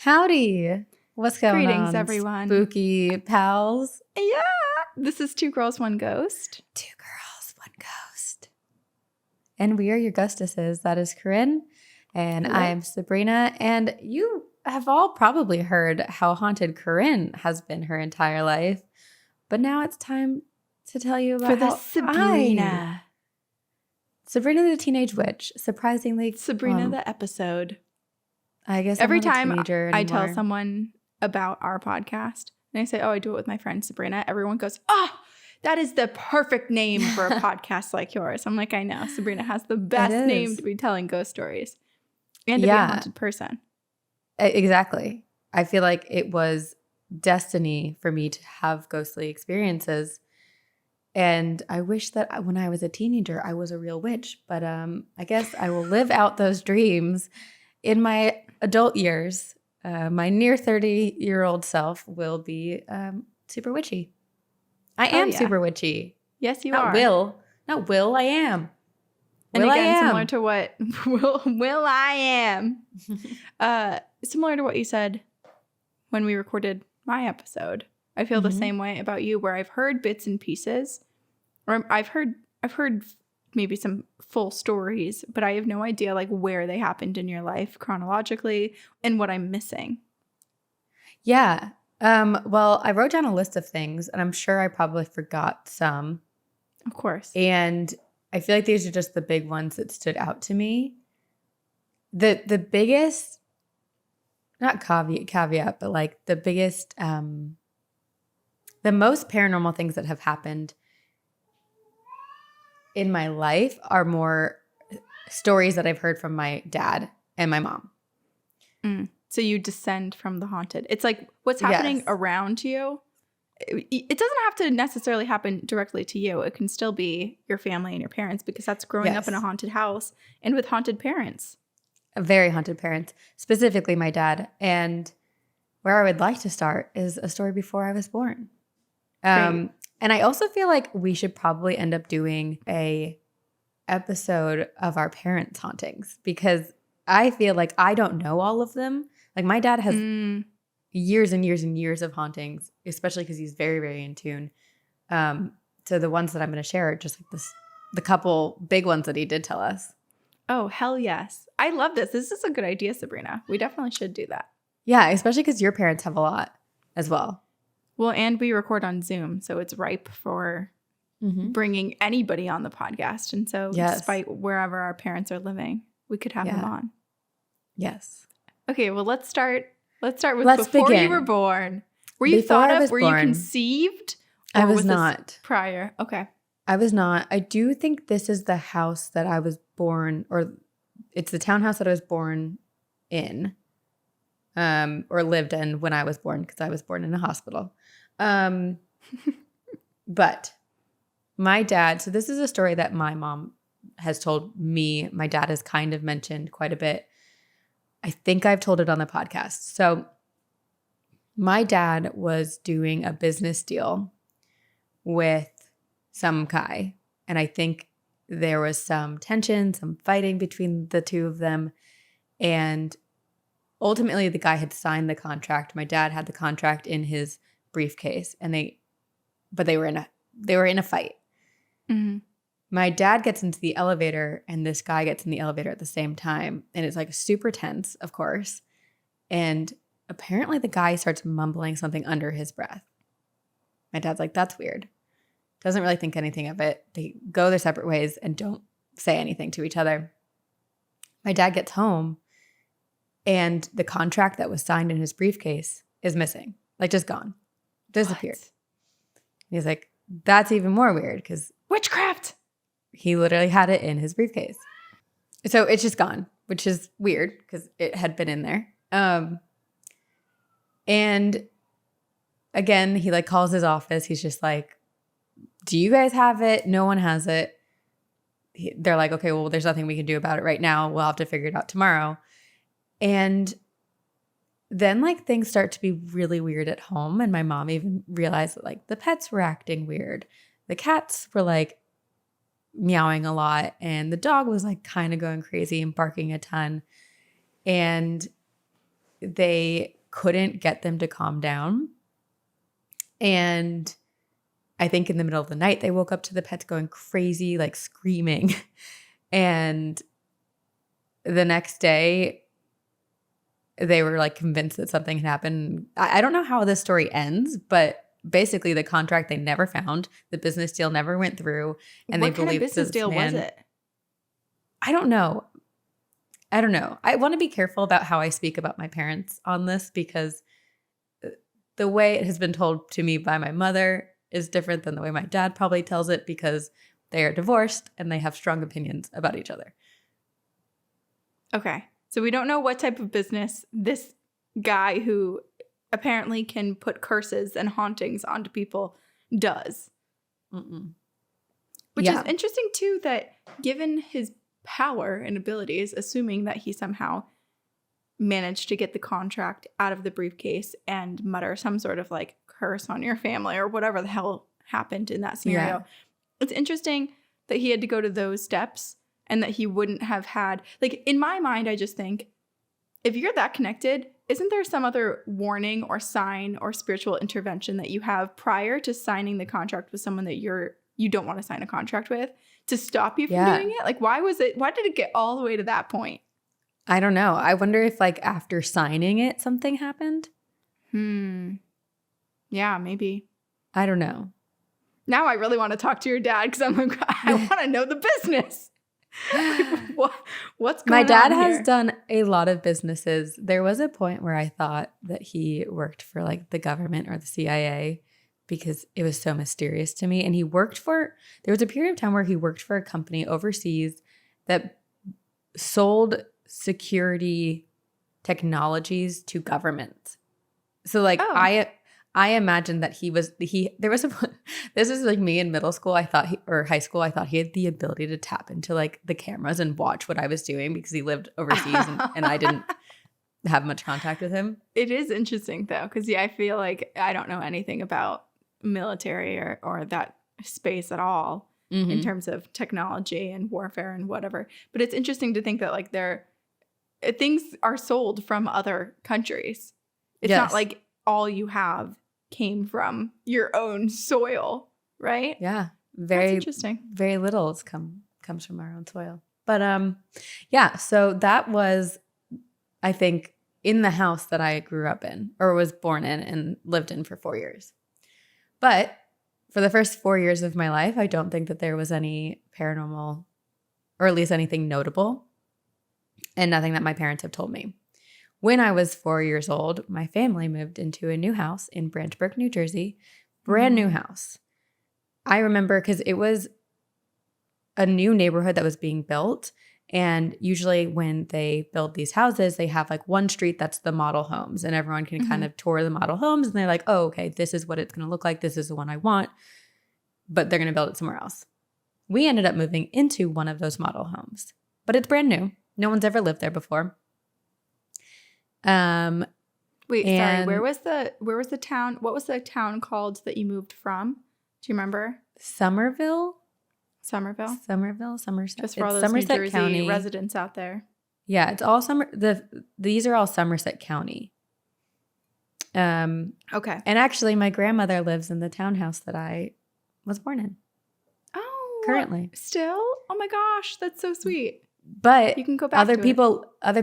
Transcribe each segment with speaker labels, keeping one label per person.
Speaker 1: Howdy. What's going on?
Speaker 2: Greetings, everyone.
Speaker 1: Spooky pals.
Speaker 2: Yeah. This is Two Girls, One Ghost.
Speaker 1: Two girls, one ghost. And we are your ghostesses. That is Corinne. And
Speaker 2: Hello.
Speaker 1: I'm Sabrina. And you have all probably heard how haunted Corinne has been her entire life. But now it's time to tell you about how
Speaker 2: Sabrina.
Speaker 1: Sabrina the Teenage Witch. Surprisingly.
Speaker 2: Sabrina the episode.
Speaker 1: I guess
Speaker 2: every
Speaker 1: I'm not a
Speaker 2: time
Speaker 1: teenager
Speaker 2: I tell
Speaker 1: anymore.
Speaker 2: someone about our podcast and I say, oh, I do it with my friend Sabrina, everyone goes, oh, that is the perfect name for a podcast like yours. I'm like, I know. Sabrina has the best name to be telling ghost stories and to be a haunted person.
Speaker 1: Exactly. I feel like it was destiny for me to have ghostly experiences. And I wish that when I was a teenager, I was a real witch. But I guess I will live out those dreams in my adult years. My near 30-year-old self will be super witchy. I am super witchy.
Speaker 2: Yes, you
Speaker 1: Not
Speaker 2: are.
Speaker 1: Not will, I am.
Speaker 2: And
Speaker 1: will
Speaker 2: again,
Speaker 1: I am.
Speaker 2: similar to what will I am. Similar to what you said when we recorded my episode. I feel the same way about you, where I've heard bits and pieces, or I've heard maybe some full stories, but I have no idea like where they happened in your life chronologically and what I'm missing.
Speaker 1: Yeah. Well, I wrote down a list of things, and I'm sure I probably forgot some.
Speaker 2: Of course.
Speaker 1: And I feel like these are just the big ones that stood out to me. The biggest, not caveat, but like the biggest, the most paranormal things that have happened in my life are more stories that I've heard from my dad and my mom.
Speaker 2: So you descend from the haunted. It's like what's happening around you. It doesn't have to necessarily happen directly to you. It can still be your family and your parents, because that's growing up in a haunted house and with haunted parents.
Speaker 1: Very haunted parents, specifically my dad. And where I would like to start is a story before I was born. And I also feel like we should probably end up doing a episode of our parents' hauntings, because I feel like I don't know all of them. Like my dad has years and years and years of hauntings, especially because he's very, very in tune. So the ones that I'm going to share are just like the couple big ones that he did tell us.
Speaker 2: Oh, hell yes. I love this. This is a good idea, Sabrina. We definitely should do that.
Speaker 1: Yeah, especially because your parents have a lot as well.
Speaker 2: Well, and we record on Zoom, so it's ripe for bringing anybody on the podcast. And so despite wherever our parents are living, we could have them on.
Speaker 1: Yes.
Speaker 2: Okay, well, let's start with before you were born. Were you thought of? Were you conceived?
Speaker 1: I was not.
Speaker 2: Prior. Okay.
Speaker 1: I was not. I do think this is the house that I was born, or it's the townhouse that I was born in, or lived in when I was born, because I was born in a hospital. But my dad, so this is a story that my mom has told me. My dad has kind of mentioned quite a bit. I think I've told it on the podcast. So my dad was doing a business deal with some guy, and I think there was some tension, some fighting between the two of them, and ultimately the guy had signed the contract. My dad had the contract in his briefcase, and they were in a fight. Mm-hmm. My dad gets into the elevator, and this guy gets in the elevator at the same time, and it's like super tense, of course. And apparently the guy starts mumbling something under his breath. My dad's like, that's weird. Doesn't really think anything of it. They go their separate ways and don't say anything to each other. My dad gets home, and the contract that was signed in his briefcase is missing. Like, just gone. Disappeared. What? He's like, that's even more weird, because
Speaker 2: witchcraft.
Speaker 1: He literally had it in his briefcase. So it's just gone, which is weird because it had been in there. And again, he like calls his office. He's just like, do you guys have it? No one has it. They're like, okay, well, there's nothing we can do about it right now. We'll have to figure it out tomorrow. And then like things start to be really weird at home. And my mom even realized that like the pets were acting weird. The cats were like meowing a lot, and the dog was like kind of going crazy and barking a ton. And they couldn't get them to calm down. And I think in the middle of the night, they woke up to the pets going crazy, like screaming. And the next day, they were like convinced that something had happened. I don't know how this story ends, but basically the contract they never found, the business deal never went through, and
Speaker 2: what
Speaker 1: they
Speaker 2: kind of
Speaker 1: believed
Speaker 2: business
Speaker 1: this
Speaker 2: deal
Speaker 1: man,
Speaker 2: was it?
Speaker 1: I don't know. I want to be careful about how I speak about my parents on this because the way it has been told to me by my mother is different than the way my dad probably tells it because they are divorced and they have strong opinions about each other.
Speaker 2: Okay. So we don't know what type of business this guy who apparently can put curses and hauntings onto people does. Which is interesting too, that given his power and abilities, assuming that he somehow managed to get the contract out of the briefcase and mutter some sort of like curse on your family or whatever the hell happened in that scenario.
Speaker 1: Yeah.
Speaker 2: It's interesting that he had to go to those steps and that he wouldn't have had, like, in my mind, I just think if you're that connected, isn't there some other warning or sign or spiritual intervention that you have prior to signing the contract with someone that you don't want to sign a contract with to stop you from doing it? Like, why did it get all the way to that point?
Speaker 1: I don't know. I wonder if like after signing it, something happened.
Speaker 2: Yeah, maybe.
Speaker 1: I don't know.
Speaker 2: Now I really want to talk to your dad because I'm like, I want to know the business. What's going on?
Speaker 1: My dad
Speaker 2: here?
Speaker 1: has done a lot of businesses. There was a point where I thought that he worked for like the government or the CIA because it was so mysterious to me. And there was a period of time where he worked for a company overseas that sold security technologies to governments. So like I imagine that this was like me in middle school. Or high school. I thought he had the ability to tap into like the cameras and watch what I was doing because he lived overseas and I didn't have much contact with him.
Speaker 2: It is interesting though. Cause I feel like I don't know anything about military or that space at all in terms of technology and warfare and whatever. But it's interesting to think that like things are sold from other countries. It's not like all you have came from your own soil, right?
Speaker 1: Yeah.
Speaker 2: That's interesting.
Speaker 1: Very little comes from our own soil. But yeah, so that was, I think, in the house that I grew up in or was born in and lived in for 4 years. But for the first 4 years of my life, I don't think that there was any paranormal or at least anything notable and nothing that my parents have told me. When I was 4 years old, my family moved into a new house in Branchburg, New Jersey. Brand new house. I remember because it was a new neighborhood that was being built. And usually when they build these houses, they have like one street that's the model homes and everyone can kind of tour the model homes. And they're like, oh, okay, this is what it's going to look like. This is the one I want. But they're going to build it somewhere else. We ended up moving into one of those model homes. But it's brand new. No one's ever lived there before.
Speaker 2: Wait, sorry. Where was the town? What was the town called that you moved from? Do you remember?
Speaker 1: Somerset.
Speaker 2: Just for all those
Speaker 1: Somerset
Speaker 2: New Jersey
Speaker 1: County
Speaker 2: residents out there.
Speaker 1: Yeah, it's all these are all Somerset County.
Speaker 2: Okay.
Speaker 1: And actually, my grandmother lives in the townhouse that I was born in.
Speaker 2: Oh,
Speaker 1: currently.
Speaker 2: Still? Oh my gosh, that's so sweet.
Speaker 1: But
Speaker 2: you can go back
Speaker 1: other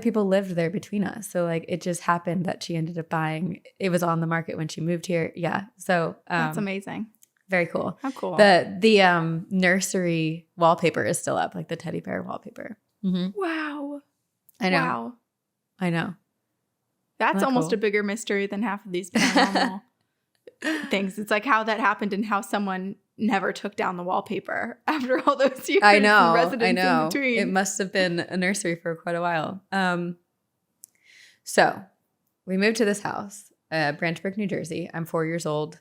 Speaker 1: people lived there between us. So like it just happened that she ended up buying. It was on the market when she moved here. Yeah. So
Speaker 2: that's amazing.
Speaker 1: Very cool.
Speaker 2: How cool.
Speaker 1: The nursery wallpaper is still up, like the teddy bear wallpaper.
Speaker 2: Wow.
Speaker 1: I know.
Speaker 2: Wow.
Speaker 1: I know.
Speaker 2: That's almost a bigger mystery than half of these paranormal things. It's like how that happened and how someone never took down the wallpaper after all those years.
Speaker 1: I know.
Speaker 2: In between.
Speaker 1: It must have been a nursery for quite a while. So we moved to this house, Branchburg, New Jersey. I'm 4 years old.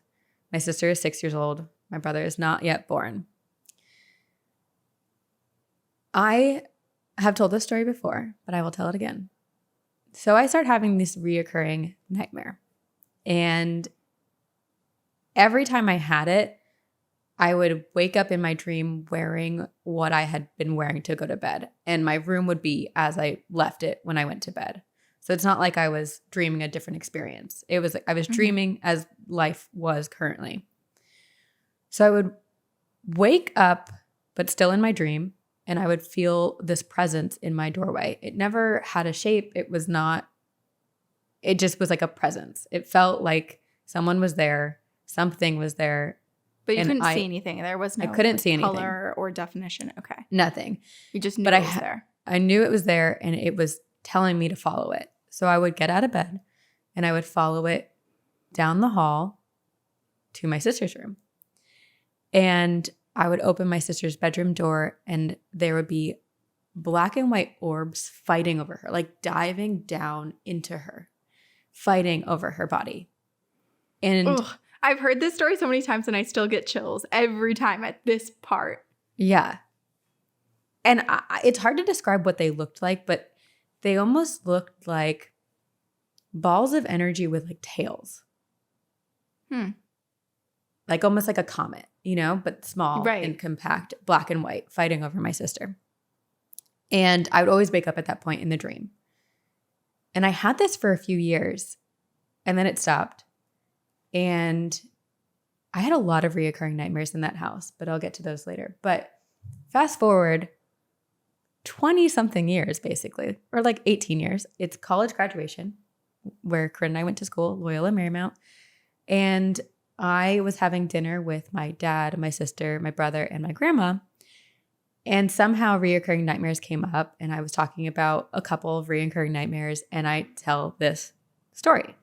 Speaker 1: My sister is 6 years old. My brother is not yet born. I have told this story before, but I will tell it again. So I start having this reoccurring nightmare. And every time I had it, I would wake up in my dream wearing what I had been wearing to go to bed. And my room would be as I left it when I went to bed. So it's not like I was dreaming a different experience. It was like I was dreaming as life was currently. So I would wake up, but still in my dream, and I would feel this presence in my doorway. It never had a shape. It just was like a presence. It felt like someone was there, something was there.
Speaker 2: But you couldn't see anything. There was no
Speaker 1: I couldn't see anything.
Speaker 2: Color or definition. Okay.
Speaker 1: Nothing.
Speaker 2: You just knew it was there.
Speaker 1: I knew it was there, and it was telling me to follow it. So I would get out of bed and I would follow it down the hall to my sister's room. And I would open my sister's bedroom door, and there would be black and white orbs fighting over her, like diving down into her, fighting over her body. And
Speaker 2: I've heard this story so many times, and I still get chills every time at this part.
Speaker 1: Yeah. And it's hard to describe what they looked like, but they almost looked like balls of energy with like tails. Like almost like a comet, but small and compact, black and white, fighting over my sister. And I would always wake up at that point in the dream. And I had this for a few years, and then it stopped. And I had a lot of reoccurring nightmares in that house, but I'll get to those later. But fast forward 20-something years, basically, or like 18 years. It's college graduation, where Corinne and I went to school, Loyola Marymount. And I was having dinner with my dad, my sister, my brother, and my grandma. And somehow reoccurring nightmares came up, and I was talking about a couple of reoccurring nightmares, and I tell this story.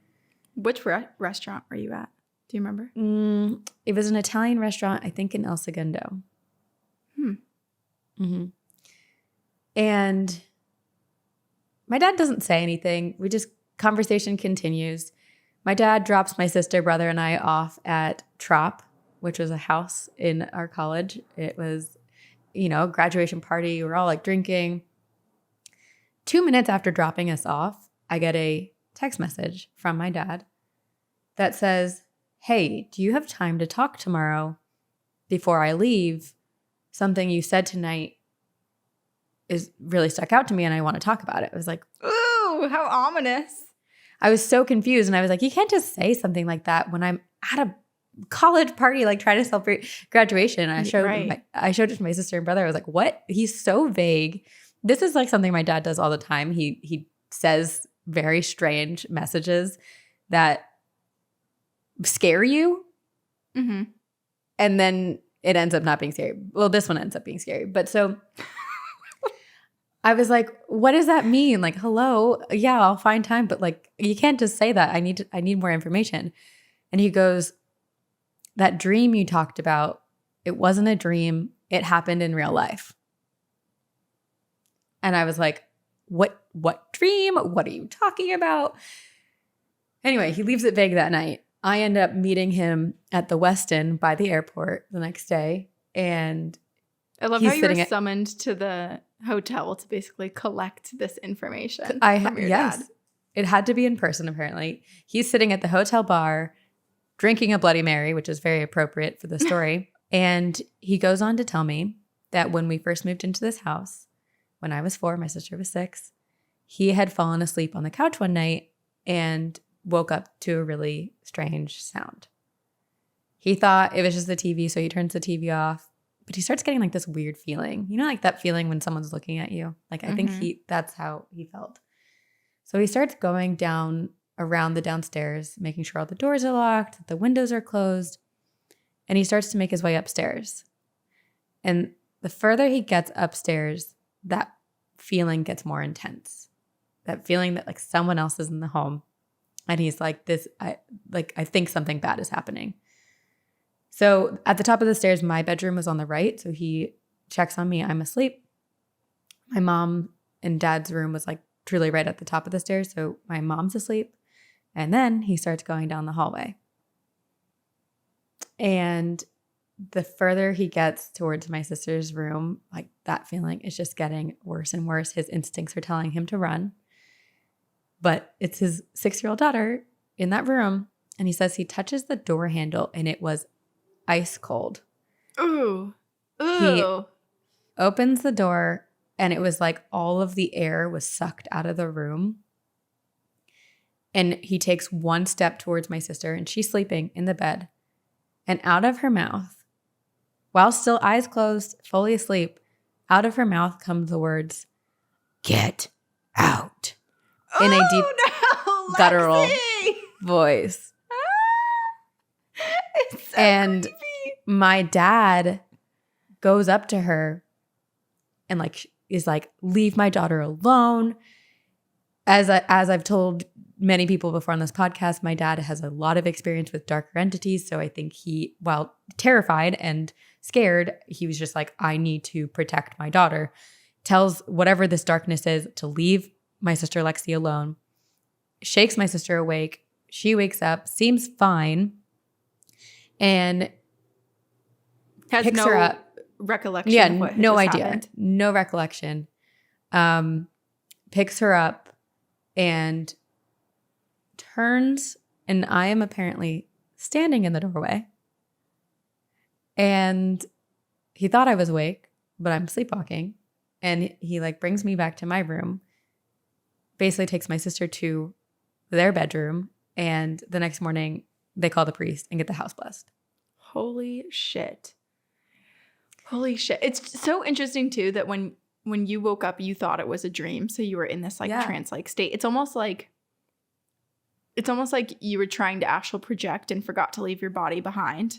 Speaker 2: Which restaurant were you at? Do you remember?
Speaker 1: It was an Italian restaurant, I think in El Segundo. And my dad doesn't say anything. Conversation continues. My dad drops my sister, brother, and I off at Trop, which was a house in our college. It was, a graduation party. We were all like drinking. 2 minutes after dropping us off, I get a text message from my dad that says, "Hey, do you have time to talk tomorrow before I leave? Something you said tonight is really stuck out to me, and I want to talk about it." I was like,
Speaker 2: ooh, how ominous.
Speaker 1: I was so confused, and I was like, you can't just say something like that when I'm at a college party, like trying to celebrate graduation. And I showed it to my sister and brother. I was like, what? He's so vague. This is like something my dad does all the time. He says very strange messages that scare you. And then it ends up not being scary. Well, this one ends up being scary. But so I was like, what does that mean? Like, hello, yeah, I'll find time. But like, you can't just say that. I need more information. And he goes, that dream you talked about, it wasn't a dream. It happened in real life. And I was like, what dream? What are you talking about? Anyway, he leaves it vague that night. I end up meeting him at the Westin by the airport the next day. And
Speaker 2: I love how you were summoned to the hotel to basically collect this information from your dad.
Speaker 1: It had to be in person, apparently. He's sitting at the hotel bar drinking a Bloody Mary, which is very appropriate for the story. And he goes on to tell me that when we first moved into this house, when I was 4, my sister was 6, he had fallen asleep on the couch one night and woke up to a really strange sound. He thought it was just the TV, so he turns the TV off. But he starts getting like this weird feeling. Like that feeling when someone's looking at you? Like I think that's how he felt. So he starts going down around the downstairs, making sure all the doors are locked, that the windows are closed. And he starts to make his way upstairs. And the further he gets upstairs, that feeling gets more intense. That feeling that like someone else is in the home. And he's like, I think something bad is happening. So at the top of the stairs, my bedroom was on the right. So he checks on me. I'm asleep. My mom and dad's room was like truly right at the top of the stairs. So my mom's asleep. And then he starts going down the hallway. And the further he gets towards my sister's room, like that feeling is just getting worse and worse. His instincts are telling him to run. But it's his 6-year-old daughter in that room. And he says he touches the door handle and it was ice cold.
Speaker 2: Ooh.
Speaker 1: He opens the door and it was like all of the air was sucked out of the room. And he takes one step towards my sister, and she's sleeping in the bed. And out of her mouth, while still eyes closed, fully asleep, out of her mouth come the words, "Get out," in a deep, guttural voice.
Speaker 2: It's so
Speaker 1: And
Speaker 2: creepy.
Speaker 1: my dad goes up to her and like is like, "Leave my daughter alone." As I've told many people before on this podcast, my dad has a lot of experience with darker entities. So I think he, while terrified and scared, he was just like, I need to protect my daughter. Tells whatever this darkness is to leave my sister Lexi alone. Shakes my sister awake. She wakes up, seems fine, and
Speaker 2: Has
Speaker 1: picks
Speaker 2: no
Speaker 1: her up.
Speaker 2: recollection
Speaker 1: Yeah,
Speaker 2: of what had
Speaker 1: no
Speaker 2: just
Speaker 1: idea.
Speaker 2: happened.
Speaker 1: No recollection. Picks her up and turns, and I am apparently standing in the doorway. And he thought I was awake, but I'm sleepwalking. And he like brings me back to my room, basically takes my sister to their bedroom, and the next morning they call the priest and get the house blessed.
Speaker 2: Holy shit. Holy shit. It's so interesting too that when you woke up, you thought it was a dream. So you were in this like trance-like state. It's almost like you were trying to astral project and forgot to leave your body behind.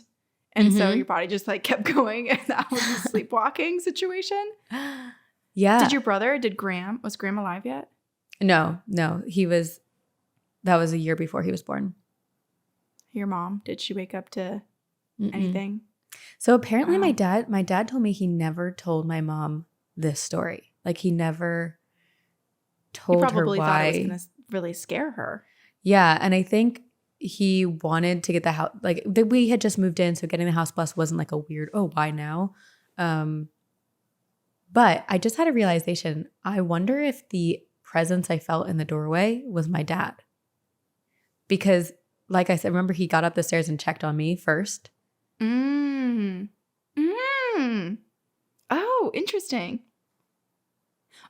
Speaker 2: And so your body just like kept going, and that was a sleepwalking situation.
Speaker 1: Yeah.
Speaker 2: Was Graham alive yet?
Speaker 1: No. That was a year before he was born.
Speaker 2: Your mom, did she wake up to anything?
Speaker 1: So apparently my dad told me he never told my mom this story. Like he never told her why.
Speaker 2: He probably thought it was going to really scare her.
Speaker 1: Yeah. And I think he wanted to get the house, like we had just moved in. So getting the house blessed wasn't like a weird, oh, why now? But I just had a realization. I wonder if the presence I felt in the doorway was my dad. Because like I said, remember he got up the stairs and checked on me first.
Speaker 2: Oh, interesting.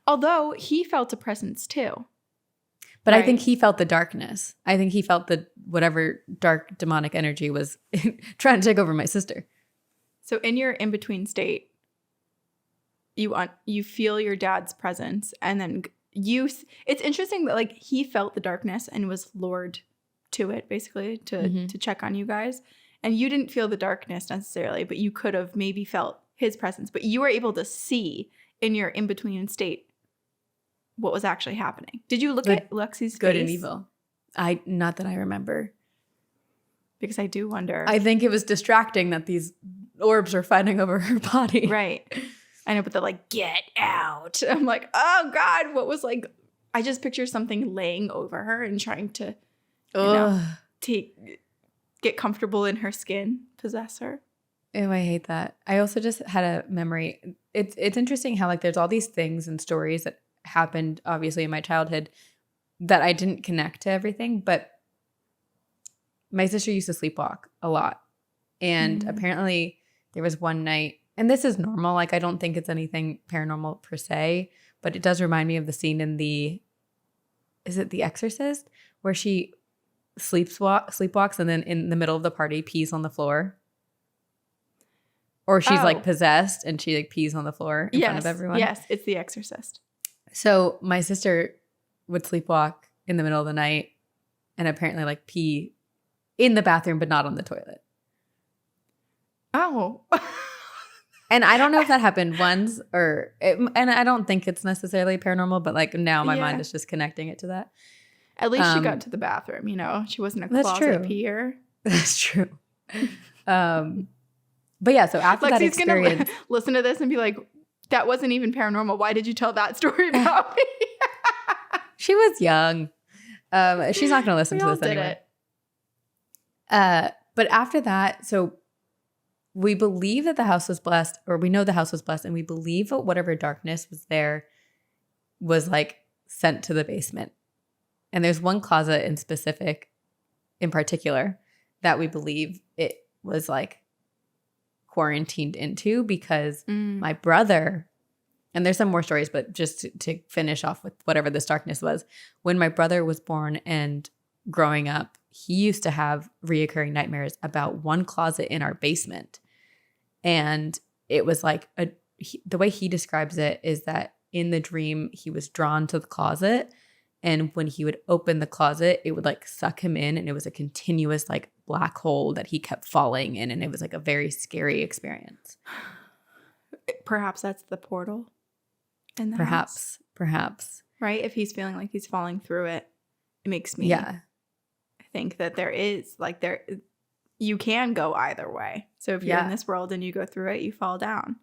Speaker 2: Although he felt a presence too.
Speaker 1: But right? I think he felt the darkness. I think he felt the whatever dark demonic energy was trying to take over my sister.
Speaker 2: So in your in-between state, you feel your dad's presence, and then it's interesting that like he felt the darkness and was lured to it basically to check on you guys. And you didn't feel the darkness necessarily, but you could have maybe felt his presence. But you were able to see in your in-between state what was actually happening. Did you look at Lexi's
Speaker 1: good
Speaker 2: face?
Speaker 1: And evil? Not that I remember.
Speaker 2: Because I do wonder.
Speaker 1: I think it was distracting that these orbs were fighting over her body.
Speaker 2: Right. I know, but they're like, get out. I'm like, oh God, what was like, I just picture something laying over her and trying to, get comfortable in her skin, possess her.
Speaker 1: Oh, I hate that. I also just had a memory. It's interesting how like there's all these things and stories that happened obviously in my childhood that I didn't connect to everything, but my sister used to sleepwalk a lot. And apparently there was one night, and this is normal, like I don't think it's anything paranormal per se, but it does remind me of the scene in is it The Exorcist, where she sleepwalks and then in the middle of the party pees on the floor. Or she's like possessed and she like pees on the floor in front of everyone.
Speaker 2: Yes, it's The Exorcist.
Speaker 1: So my sister would sleepwalk in the middle of the night and apparently like pee in the bathroom, but not on the toilet.
Speaker 2: Oh.
Speaker 1: And I don't know if that happened once and I don't think it's necessarily paranormal, but like now my mind is just connecting it to that.
Speaker 2: At least she got to the bathroom, She wasn't a closet peer.
Speaker 1: That's true. But yeah, so after that experience.
Speaker 2: Gonna listen to this and be like, that wasn't even paranormal. Why did you tell that story about me?
Speaker 1: She was young. She's not going to listen to this anyway. But after that, so we believe that the house was blessed, or we know the house was blessed, and we believe that whatever darkness was there was like sent to the basement. And there's one closet in particular, that we believe it was like quarantined into because my brother, and there's some more stories, but just to finish off with whatever this darkness was, when my brother was born and growing up, he used to have reoccurring nightmares about one closet in our basement. And it was like the way he describes it is that in the dream, he was drawn to the closet. And when he would open the closet, it would like suck him in. And it was a continuous like black hole that he kept falling in. And it was like a very scary experience.
Speaker 2: Perhaps that's the portal in the house.
Speaker 1: Perhaps.
Speaker 2: Right? If he's feeling like he's falling through it, it makes me think that there is like you can go either way. So if you're in this world and you go through it, you fall down.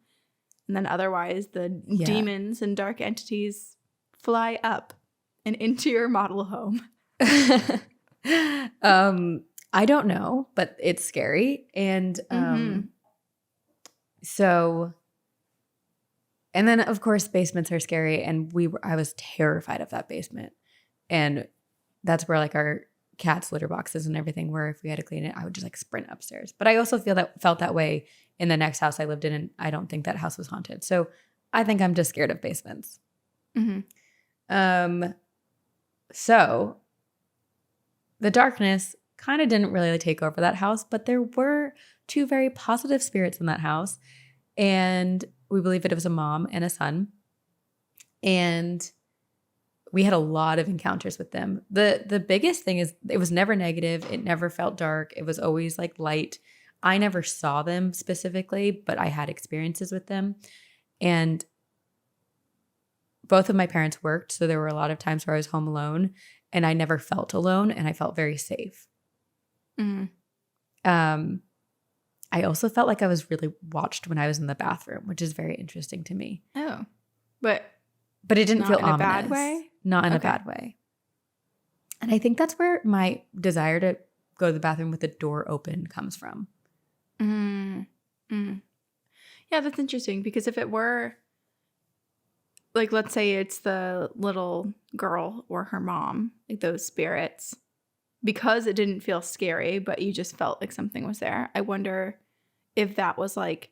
Speaker 2: And then otherwise the demons and dark entities fly up and into your model home.
Speaker 1: I don't know, but it's scary. And so, and then of course basements are scary, and I was terrified of that basement. And that's where like our cat's litter boxes and everything were. If we had to clean it, I would just like sprint upstairs. But I also felt that way in the next house I lived in, and I don't think that house was haunted. So I think I'm just scared of basements. So the darkness kind of didn't really take over that house, but there were two very positive spirits in that house. And we believe it was a mom and a son. And we had a lot of encounters with them. The biggest thing is it was never negative. It never felt dark. It was always like light. I never saw them specifically, but I had experiences with them. And both of my parents worked, so there were a lot of times where I was home alone, and I never felt alone, and I felt very safe. I also felt like I was really watched when I was in the bathroom, which is very interesting to me.
Speaker 2: Oh, but
Speaker 1: it didn't feel
Speaker 2: in a
Speaker 1: ominous.
Speaker 2: bad way?
Speaker 1: Not in a bad way. And I think that's where my desire to go to the bathroom with the door open comes from.
Speaker 2: Yeah, that's interesting, because if it were, like, let's say it's the little girl or her mom, like those spirits, because it didn't feel scary, but you just felt like something was there. I wonder if that was like,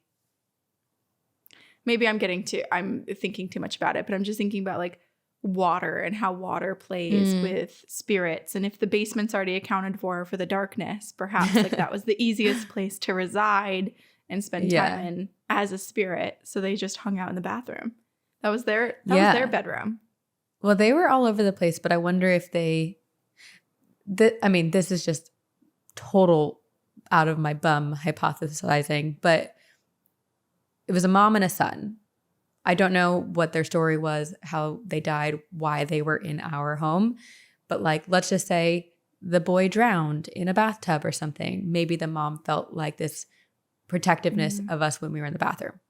Speaker 2: maybe I'm thinking too much about it, but I'm just thinking about like water and how water plays with spirits. And if the basement's already accounted for the darkness, perhaps like that was the easiest place to reside and spend time in as a spirit. So they just hung out in the bathroom. That was their bedroom.
Speaker 1: Well, they were all over the place, but I wonder if this is just total out of my bum hypothesizing, but it was a mom and a son. I don't know what their story was, how they died, why they were in our home, but like, let's just say the boy drowned in a bathtub or something. Maybe the mom felt like this protectiveness of us when we were in the bathroom.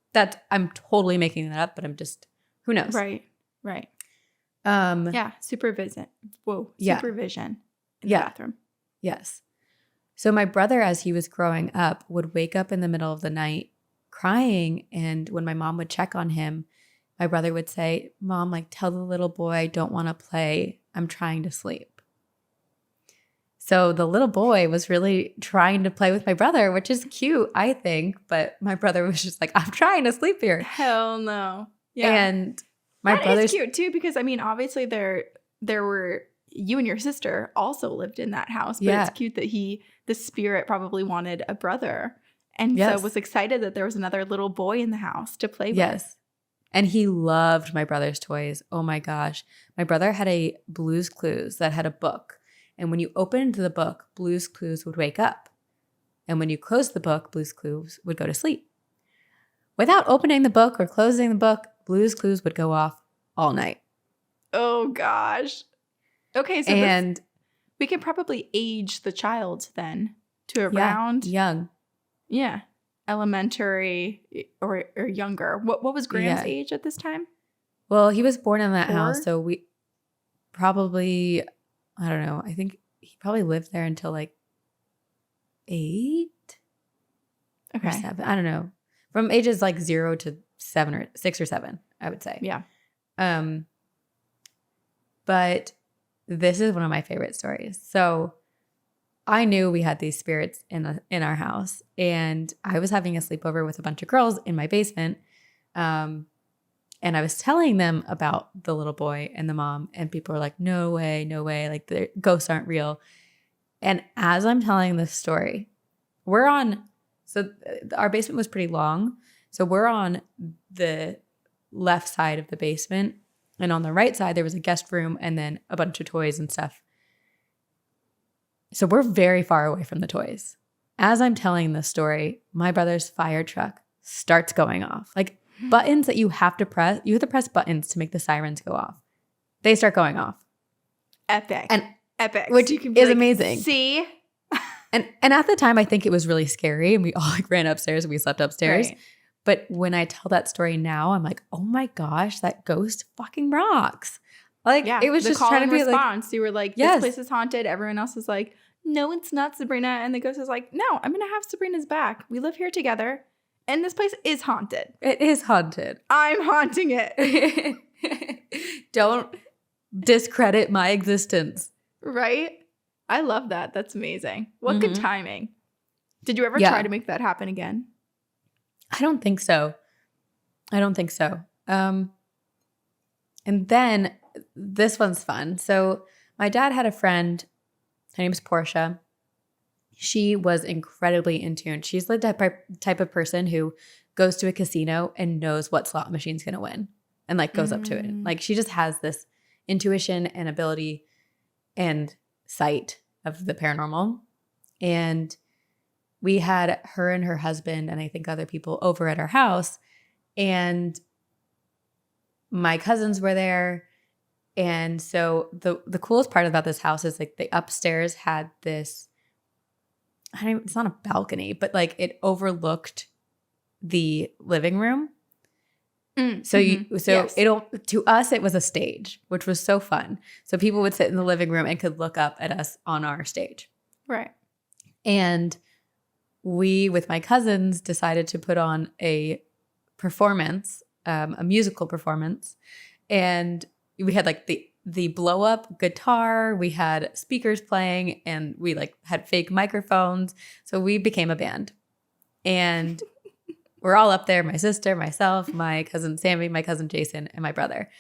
Speaker 1: I'm totally making that up, but I'm just, who knows?
Speaker 2: Right. Supervision. Supervision in the bathroom.
Speaker 1: Yes. So my brother, as he was growing up, would wake up in the middle of the night crying. And when my mom would check on him, my brother would say, "Mom, like, tell the little boy I don't want to play. I'm trying to sleep." So the little boy was really trying to play with my brother, which is cute, I think. But my brother was just like, "I'm trying to sleep here."
Speaker 2: Hell no. Yeah.
Speaker 1: And my brother's
Speaker 2: cute too, because I mean, obviously there were, you and your sister also lived in that house, but it's cute that the spirit probably wanted a brother. And so was excited that there was another little boy in the house to play with.
Speaker 1: Yes. And he loved my brother's toys. Oh my gosh. My brother had a Blue's Clues that had a book. And when you opened the book, Blue's Clues would wake up. And when you closed the book, Blue's Clues would go to sleep. Without opening the book or closing the book, Blue's Clues would go off all night.
Speaker 2: Oh gosh. Okay, so we can probably age the child then to around
Speaker 1: young.
Speaker 2: Yeah. Elementary or younger. What was Graham's age at this time?
Speaker 1: Well, he was born in that
Speaker 2: 4?
Speaker 1: house, so we probably, I don't know, I think he probably lived there until like 8 or 7. I don't know. From ages like 0 to 7 or 6 or 7, I would say.
Speaker 2: Yeah.
Speaker 1: But this is one of my favorite stories. So I knew we had these spirits in our house, and I was having a sleepover with a bunch of girls in my basement. And I was telling them about the little boy and the mom, and people were like, no way, like the ghosts aren't real. And as I'm telling this story, so our basement was pretty long. So we're on the left side of the basement. And on the right side, there was a guest room and then a bunch of toys and stuff. So we're very far away from the toys. As I'm telling this story, my brother's fire truck starts going off. Like buttons that you have to press buttons to make the sirens go off. They start going off.
Speaker 2: Epic.
Speaker 1: And
Speaker 2: epic.
Speaker 1: Which
Speaker 2: so you can be
Speaker 1: is
Speaker 2: like,
Speaker 1: amazing.
Speaker 2: See?
Speaker 1: And at the time, I think it was really scary. And we all like ran upstairs and we slept upstairs.
Speaker 2: Right.
Speaker 1: But when I tell that story now, I'm like, oh my gosh, that ghost fucking rocks. Like it was
Speaker 2: the
Speaker 1: just
Speaker 2: call
Speaker 1: trying
Speaker 2: and
Speaker 1: to be
Speaker 2: response. You were like, this
Speaker 1: Yes.
Speaker 2: place is haunted. Everyone else is like, no, it's not, Sabrina. And the ghost is like, no, I'm going to have Sabrina's back. We live here together. And this place is haunted.
Speaker 1: It is haunted.
Speaker 2: I'm haunting it.
Speaker 1: Don't discredit my existence.
Speaker 2: Right? I love that. That's amazing. What good timing. Did you ever
Speaker 1: Yeah.
Speaker 2: try to make that happen again?
Speaker 1: I don't think so. And then this one's fun. So my dad had a friend. Her name's Portia. She was incredibly in tune. She's the type of person who goes to a casino and knows what slot machine's going to win and like goes up to it. Like she just has this intuition and ability and sight of the paranormal. And we had her and her husband and I think other people over at our house. And my cousins were there. And so the coolest part about this house is like the upstairs had this, it's not a balcony, but like it overlooked the living room. So
Speaker 2: Yes.
Speaker 1: to us it was a stage, which was so fun. So people would sit in the living room and could look up at us on our stage.
Speaker 2: Right.
Speaker 1: And we, with my cousins, decided to put on a performance, a musical performance. And we had like the blow up guitar, we had speakers playing, and we like had fake microphones. So we became a band. And we're all up there, my sister, myself, my cousin Sammy, my cousin Jason, and my brother.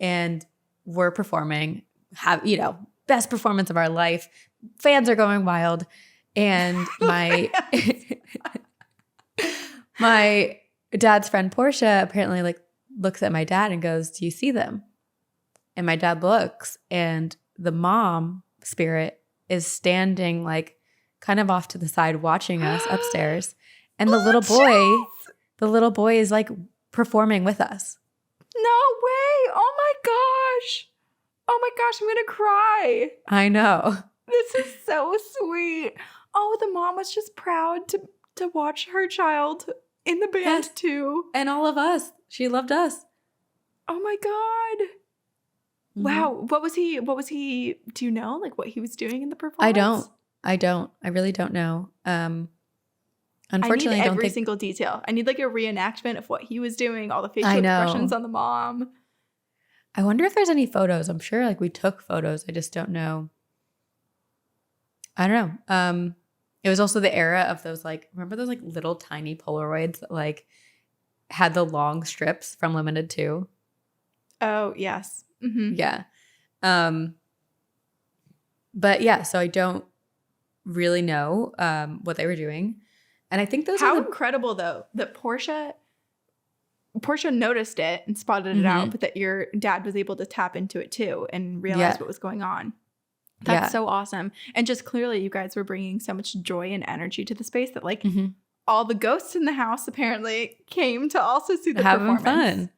Speaker 1: And we're performing, best performance of our life. Fans are going wild. And my my dad's friend Portia apparently like looks at my dad and goes, "Do you see them?" And my dad looks, and the mom spirit is standing like kind of off to the side watching us upstairs. And the little boy is like performing with us.
Speaker 2: No way. Oh my gosh. Oh my gosh, I'm going to cry.
Speaker 1: I know.
Speaker 2: This is so sweet. Oh, the mom was just proud to watch her child in the band
Speaker 1: Yes.
Speaker 2: too.
Speaker 1: And all of us. She loved us.
Speaker 2: Oh my God. Wow. What was he, do you know like what he was doing in the performance?
Speaker 1: I don't. I really don't know.
Speaker 2: I
Speaker 1: Unfortunately,
Speaker 2: need
Speaker 1: I don't
Speaker 2: every
Speaker 1: think
Speaker 2: single detail. I need like a reenactment of what he was doing, all the facial
Speaker 1: I know.
Speaker 2: expressions on the mom.
Speaker 1: I wonder if there's any photos. I'm sure like we took photos. I just don't know. I don't know. It was also the era of those like, remember those like little tiny Polaroids that like had the long strips from Limited 2?
Speaker 2: Oh, yes. Mm-hmm.
Speaker 1: Yeah. But yeah, so I don't really know what they were doing. And I think those
Speaker 2: How
Speaker 1: are the,
Speaker 2: incredible though that Portia noticed it and spotted it out, but that your dad was able to tap into it too and realize what was going on. That's so awesome. And just clearly you guys were bringing so much joy and energy to the space that like all the ghosts in the house apparently came to also see the
Speaker 1: having
Speaker 2: performance.
Speaker 1: fun.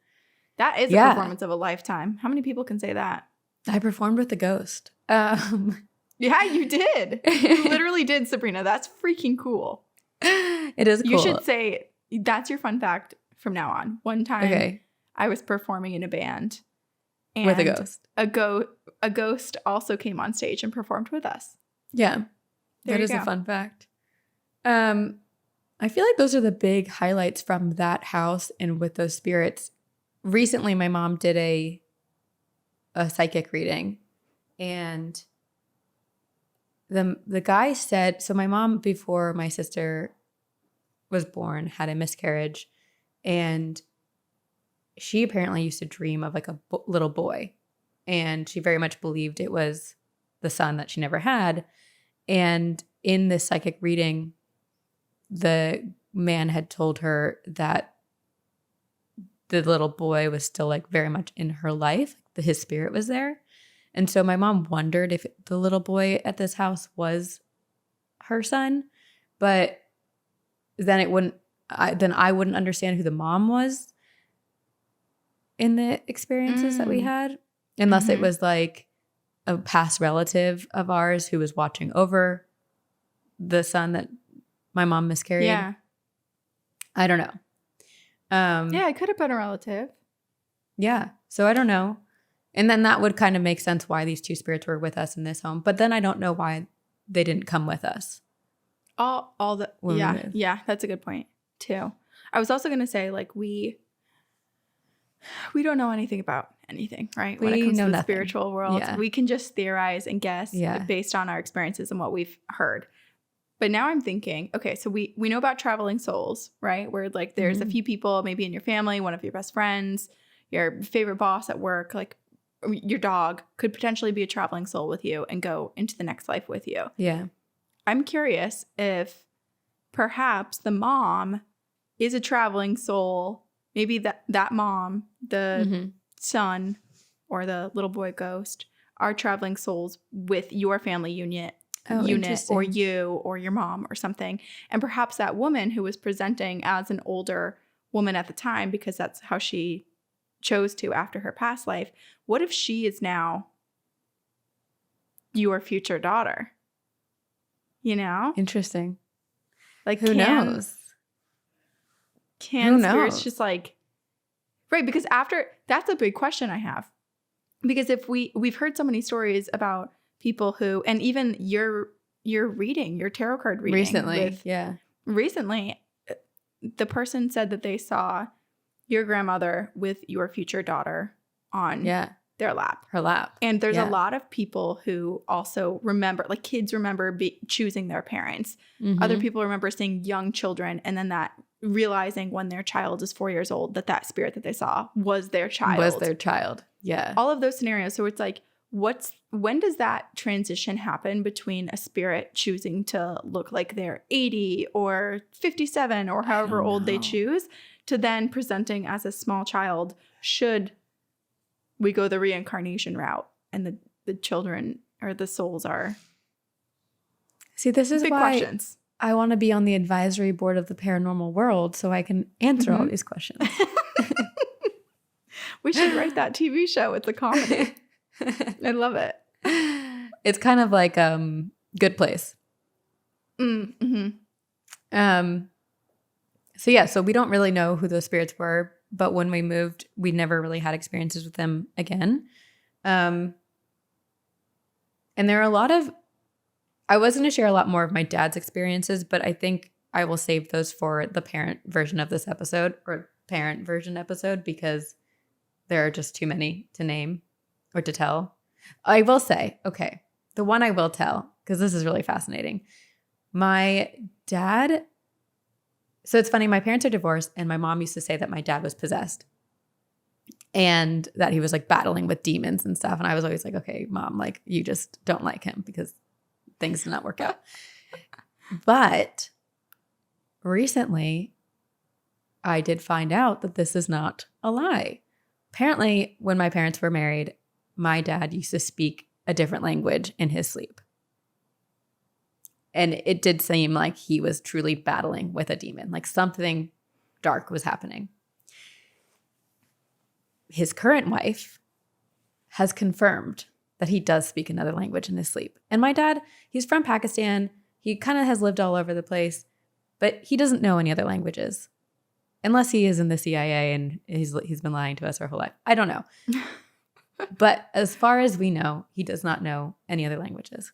Speaker 2: That is a performance of a lifetime. How many people can say that?
Speaker 1: I performed with the ghost.
Speaker 2: Yeah, you did. You literally did, Sabrina. That's freaking cool.
Speaker 1: It is cool.
Speaker 2: You should say that's your fun fact from now on. One time I was performing in a band and
Speaker 1: with a ghost.
Speaker 2: A ghost also came on stage and performed with us.
Speaker 1: Yeah. That is a fun fact. I feel like those are the big highlights from that house and with those spirits. Recently, my mom did a psychic reading, and the guy said, so my mom, before my sister was born, had a miscarriage, and she apparently used to dream of like a little boy, and she very much believed it was the son that she never had. And in this psychic reading, the man had told her that the little boy was still like very much in her life. His spirit was there. And so my mom wondered if the little boy at this house was her son, but then I wouldn't understand who the mom was in the experiences that we had, unless it was like a past relative of ours who was watching over the son that my mom miscarried.
Speaker 2: Yeah.
Speaker 1: I don't know.
Speaker 2: Yeah, it could have been a relative.
Speaker 1: Yeah. So I don't know. And then that would kind of make sense why these two spirits were with us in this home. But then I don't know why they didn't come with us.
Speaker 2: Yeah, that's a good point too. I was also going to say, like, we don't know anything about anything, right? When it comes to the spiritual world, we can just theorize and guess based on our experiences and what we've heard. But now I'm thinking, okay, so we know about traveling souls, right? Where like there's a few people, maybe in your family, one of your best friends, your favorite boss at work, like your dog could potentially be a traveling soul with you and go into the next life with you.
Speaker 1: Yeah.
Speaker 2: I'm curious if perhaps the mom is a traveling soul. Maybe that mom, the son, or the little boy ghost are traveling souls with your family unit or you or your mom or something. And perhaps that woman who was presenting as an older woman at the time, because that's how she chose to after her past life, what if she is now your future daughter? You know?
Speaker 1: Interesting.
Speaker 2: Like,
Speaker 1: who knows?
Speaker 2: Can spirits just like, right? Because that's a big question I have. Because if we've heard so many stories about people who, and even your tarot card reading recently, the person said that they saw your grandmother with your future daughter on her lap. And there's a lot of people who also remember, like kids remember choosing their parents. Other people remember seeing young children and then that realizing when their child is 4 years old that spirit that they saw was their child.
Speaker 1: Yeah.
Speaker 2: All of those scenarios. So it's like, when does that transition happen between a spirit choosing to look like they're 80 or 57 or however old they choose to then presenting as a small child, should we go the reincarnation route and the children or the souls are?
Speaker 1: See, this is
Speaker 2: big
Speaker 1: why
Speaker 2: questions.
Speaker 1: I want to be on the advisory board of the paranormal world so I can answer all these questions.
Speaker 2: We should write that TV show with the comedy. I love it.
Speaker 1: It's kind of like Good Place. So we don't really know who those spirits were, but when we moved, we never really had experiences with them again. And there are a lot of, I was going to share a lot more of my dad's experiences, but I think I will save those for the parent version of this episode or parent version episode because there are just too many to name or to tell. I will say, okay, the one I will tell, because this is really fascinating. My dad, so it's funny, my parents are divorced and my mom used to say that my dad was possessed and that he was like battling with demons and stuff. And I was always like, okay, mom, like you just don't like him because things did not work out. But recently, I did find out that this is not a lie. Apparently, when my parents were married, my dad used to speak a different language in his sleep. And it did seem like he was truly battling with a demon, like something dark was happening. His current wife has confirmed that he does speak another language in his sleep. And my dad, he's from Pakistan. He kind of has lived all over the place, but he doesn't know any other languages. Unless he is in the CIA and he's been lying to us our whole life. I don't know. But as far as we know, he does not know any other languages.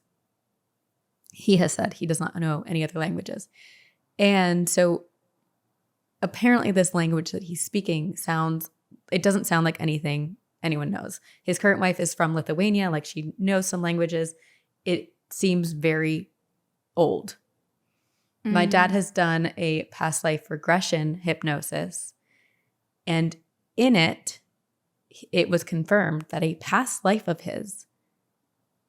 Speaker 1: He has said he does not know any other languages. And so apparently this language that he's speaking it doesn't sound like anything anyone knows. His current wife is from Lithuania, like she knows some languages. It seems very old. My dad has done a past life regression hypnosis, and in it was confirmed that a past life of his,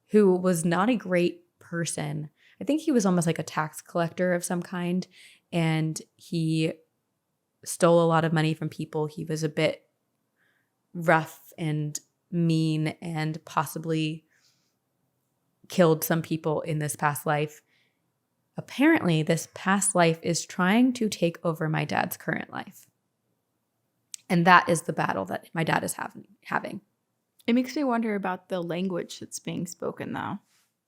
Speaker 1: who was not a great person, I think he was almost like a tax collector of some kind, and he stole a lot of money from people. He was a bit rough and mean and possibly killed some people in this past life. Apparently, this past life is trying to take over my dad's current life. And that is the battle that my dad is having.
Speaker 2: It makes me wonder about the language that's being spoken, though.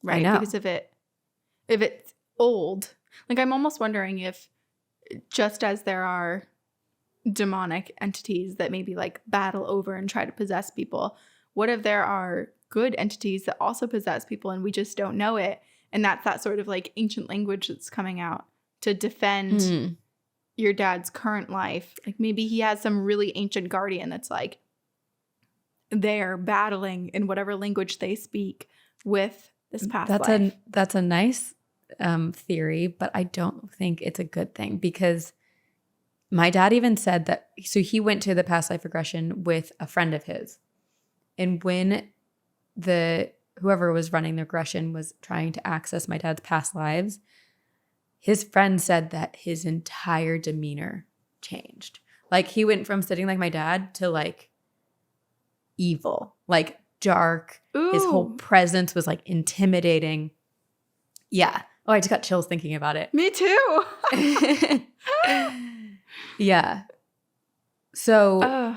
Speaker 2: Right?
Speaker 1: I know.
Speaker 2: Because if it's old, like I'm almost wondering if just as there are demonic entities that maybe like battle over and try to possess people, what if there are good entities that also possess people and we just don't know it? And that's that sort of like ancient language that's coming out to defend your dad's current life. Like maybe he has some really ancient guardian that's like they're battling in whatever language they speak with this past life.
Speaker 1: That's a nice theory, but I don't think it's a good thing, because my dad even said that, so he went to the past life regression with a friend of his. And when whoever was running the regression was trying to access my dad's past lives, his friend said that his entire demeanor changed. Like he went from sitting like my dad to like evil, like dark.
Speaker 2: Ooh.
Speaker 1: His whole presence was like intimidating. Yeah. Oh, I just got chills thinking about it.
Speaker 2: Me too.
Speaker 1: Yeah. So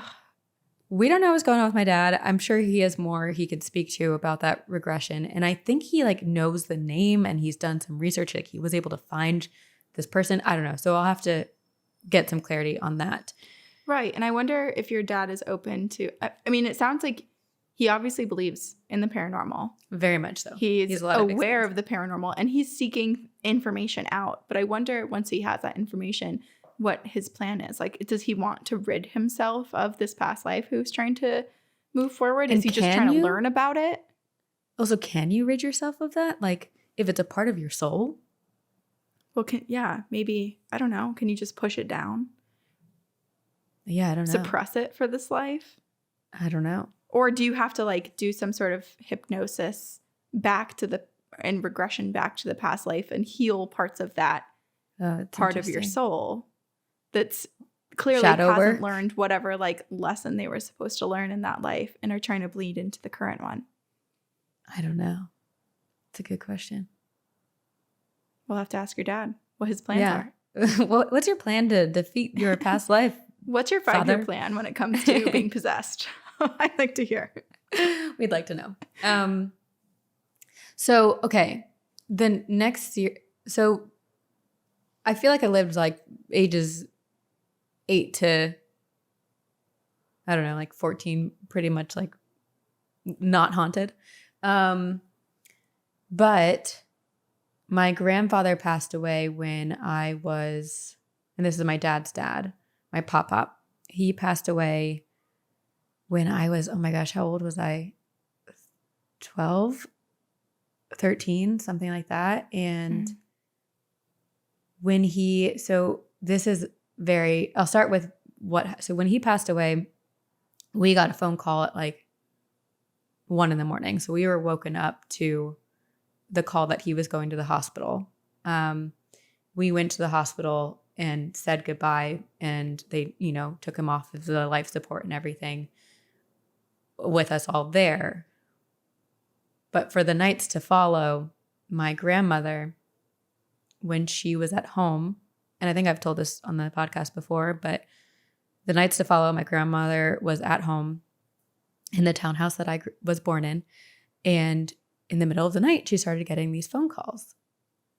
Speaker 1: we don't know what's going on with my dad. I'm sure he has more he could speak to about that regression. And I think he like knows the name and he's done some research. Like he was able to find this person. I don't know. So I'll have to get some clarity on that.
Speaker 2: Right. And I wonder if your dad is open to, I mean, it sounds like he obviously believes in the paranormal.
Speaker 1: Very much so.
Speaker 2: He's aware of the paranormal and he's seeking information out. But I wonder once he has that information, what his plan is. Like, does he want to rid himself of this past life who's trying to move forward? Is he just trying to learn about it?
Speaker 1: Also, can you rid yourself of that? Like, if it's a part of your soul?
Speaker 2: Well, maybe, I don't know. Can you just push it down?
Speaker 1: Yeah, I don't know.
Speaker 2: Suppress it for this life?
Speaker 1: I don't know.
Speaker 2: Or do you have to like do some sort of hypnosis and regression back to the past life and heal parts of that part of your soul that's clearly hasn't learned whatever like lesson they were supposed to learn in that life and are trying to bleed into the current one?
Speaker 1: I don't know. It's a good question.
Speaker 2: We'll have to ask your dad what his plans are.
Speaker 1: What's your plan to defeat your past life?
Speaker 2: What's your 5-year plan when it comes to being possessed? I'd like to hear.
Speaker 1: We'd like to know. So, okay. The next year, so I feel like I lived like ages 8 to, I don't know, like 14, pretty much like not haunted. But my grandfather passed away when I was, and this is my dad's dad, my pop-pop. He passed away when I was, oh my gosh, how old was I? 12, 13, something like that. And so this is I'll start with so when he passed away, we got a phone call at like 1 a.m. So we were woken up to the call that he was going to the hospital. We went to the hospital and said goodbye, and they, took him off of the life support and everything with us all there. But for the nights to follow, my grandmother, when she was at home, and I think I've told this on the podcast before, but the nights to follow, my grandmother was at home in the townhouse that I was born in. And in the middle of the night, she started getting these phone calls.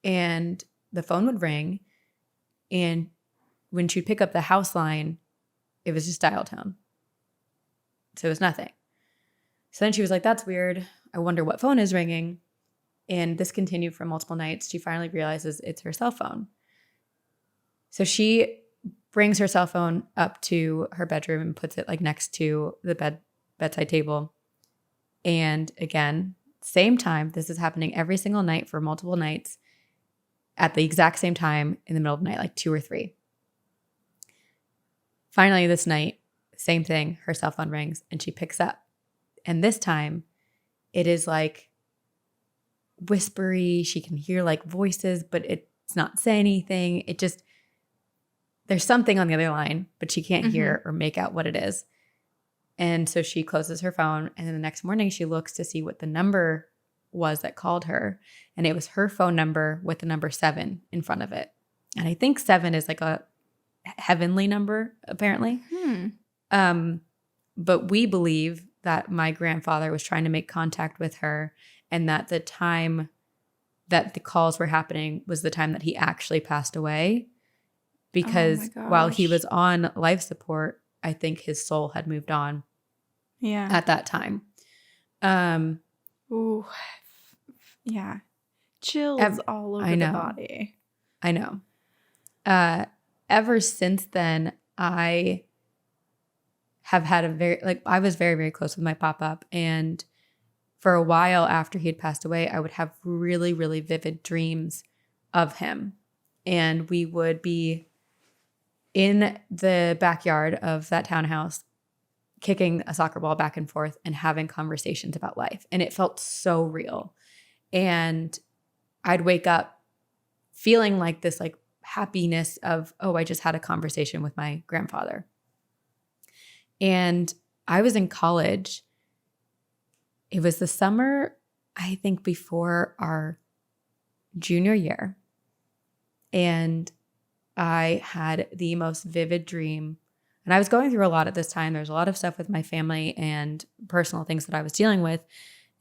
Speaker 1: And the phone would ring. And when she'd pick up the house line, it was just dial tone. So it was nothing. So then she was like, that's weird. I wonder what phone is ringing. And this continued for multiple nights. She finally realizes it's her cell phone. So she brings her cell phone up to her bedroom and puts it like next to the bedside table. And again, same time, this is happening every single night for multiple nights at the exact same time in the middle of the night, like 2 or 3. Finally, this night, same thing, her cell phone rings and she picks up. And this time, it is like whispery. She can hear like voices, but it's not say anything. It just, there's something on the other line, but she can't hear or make out what it is. And so she closes her phone, and then the next morning she looks to see what the number was that called her. And it was her phone number with the number 7 in front of it. And I think 7 is like a heavenly number, apparently. But we believe that my grandfather was trying to make contact with her, and that the time that the calls were happening was the time that he actually passed away. Because while he was on life support, I think his soul had moved on at that time.
Speaker 2: Ooh. Yeah. Chills all over the body.
Speaker 1: I know. Ever since then, I have had I was very, very close with my pop-up. And for a while after he had passed away, I would have really, really vivid dreams of him. And we would be in the backyard of that townhouse, kicking a soccer ball back and forth and having conversations about life. And it felt so real. And I'd wake up feeling like this like happiness of, oh, I just had a conversation with my grandfather. And I was in college. It was the summer, I think, before our junior year. And I had the most vivid dream. And I was going through a lot at this time. There's a lot of stuff with my family and personal things that I was dealing with.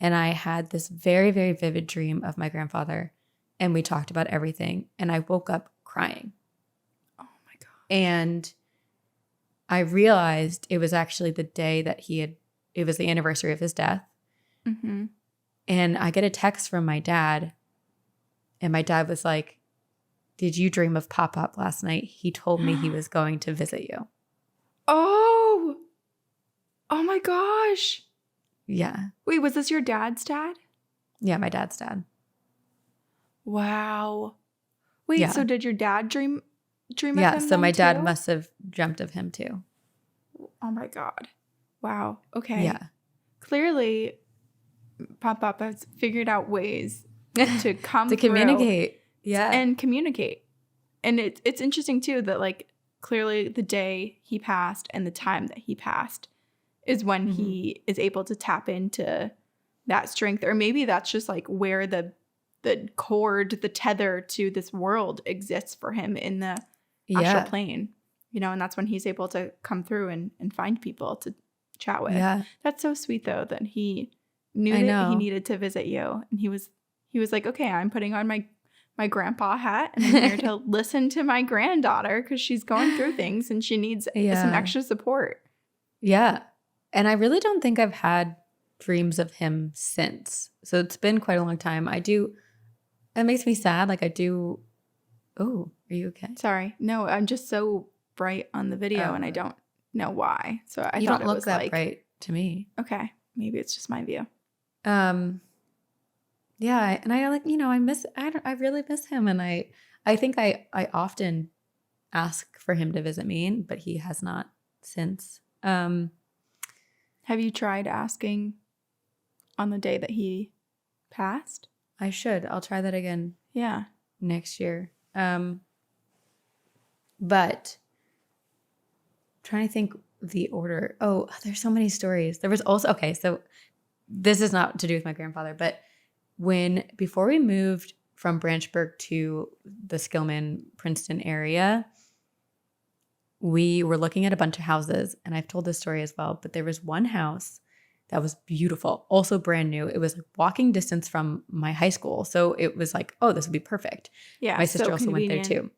Speaker 1: And I had this very, very vivid dream of my grandfather. And we talked about everything. And I woke up crying.
Speaker 2: Oh my God.
Speaker 1: And I realized it was actually the day that it was the anniversary of his death. And I get a text from my dad. And my dad was like, "Did you dream of Pop-Up last night? He told me he was going to visit you."
Speaker 2: Oh my gosh.
Speaker 1: Yeah.
Speaker 2: Wait, was this your dad's dad?
Speaker 1: Yeah, my dad's dad.
Speaker 2: Wow. Wait, so did your dad dream of him?
Speaker 1: Yeah, so my dad
Speaker 2: too?
Speaker 1: must have dreamt of him too.
Speaker 2: Oh my God. Wow. Okay.
Speaker 1: Yeah.
Speaker 2: Clearly, Pop-Up has figured out ways to come
Speaker 1: to communicate. Yeah.
Speaker 2: And communicate. And it's interesting too that like clearly the day he passed and the time that he passed is when he is able to tap into that strength. Or maybe that's just like where the cord, the tether to this world exists for him in the astral plane. And that's when he's able to come through and find people to chat with.
Speaker 1: Yeah.
Speaker 2: That's so sweet though that he knew that he needed to visit you. And he was like, okay, I'm putting on my grandpa hat and I'm here to listen to my granddaughter because she's going through things and she needs some extra support.
Speaker 1: Yeah. And I really don't think I've had dreams of him since. So it's been quite a long time. It makes me sad. Like I do. Oh, are you okay?
Speaker 2: Sorry. No, I'm just so bright on the video and I don't know why. So I thought it was that like,
Speaker 1: bright to me.
Speaker 2: Okay. Maybe it's just my view.
Speaker 1: Yeah, and I like, I really miss him, and I think I often ask for him to visit me, but he has not since.
Speaker 2: Have you tried asking on the day that he passed?
Speaker 1: I should. I'll try that again.
Speaker 2: Yeah.
Speaker 1: Next year. But trying to think the order. Oh, there's so many stories. There was also, okay, so this is not to do with my grandfather, but before we moved from Branchburg to the Skillman, Princeton area, we were looking at a bunch of houses, and I've told this story as well, but there was one house that was beautiful, also brand new. It was like walking distance from my high school. So it was like, oh, this would be perfect.
Speaker 2: Yeah.
Speaker 1: My sister also went there too.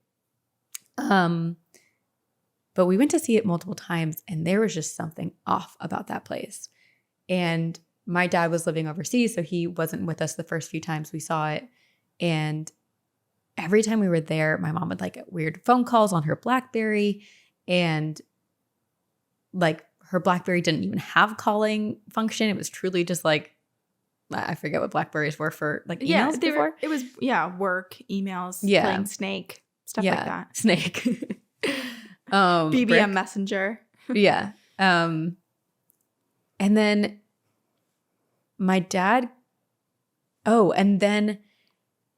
Speaker 1: But we went to see it multiple times, and there was just something off about that place. And my dad was living overseas, so he wasn't with us the first few times we saw it. And every time we were there, my mom would like get weird phone calls on her BlackBerry, and like her BlackBerry didn't even have calling function. It was truly just like, I forget what BlackBerries were for, like emails before.
Speaker 2: It was work, emails, playing Snake, stuff like that.
Speaker 1: Snake.
Speaker 2: BBM
Speaker 1: Brick.
Speaker 2: Messenger.
Speaker 1: Yeah. And then my dad Oh, and then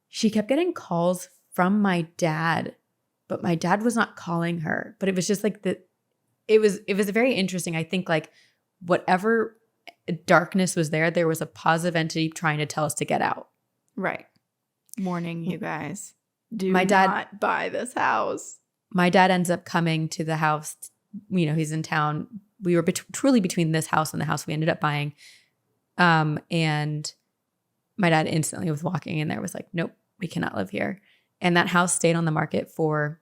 Speaker 1: she kept getting calls from my dad, but my dad was not calling her. But it was just like it was very interesting. I think like whatever darkness was there, there was a positive entity trying to tell us to get out.
Speaker 2: Right. Warning you guys. Do
Speaker 1: My dad-
Speaker 2: not buy this house.
Speaker 1: My dad ends up coming to the house. You know, he's in town. We were truly between this house and the house we ended up buying. And my dad instantly was walking in there, was like, nope, we cannot live here. And that house stayed on the market for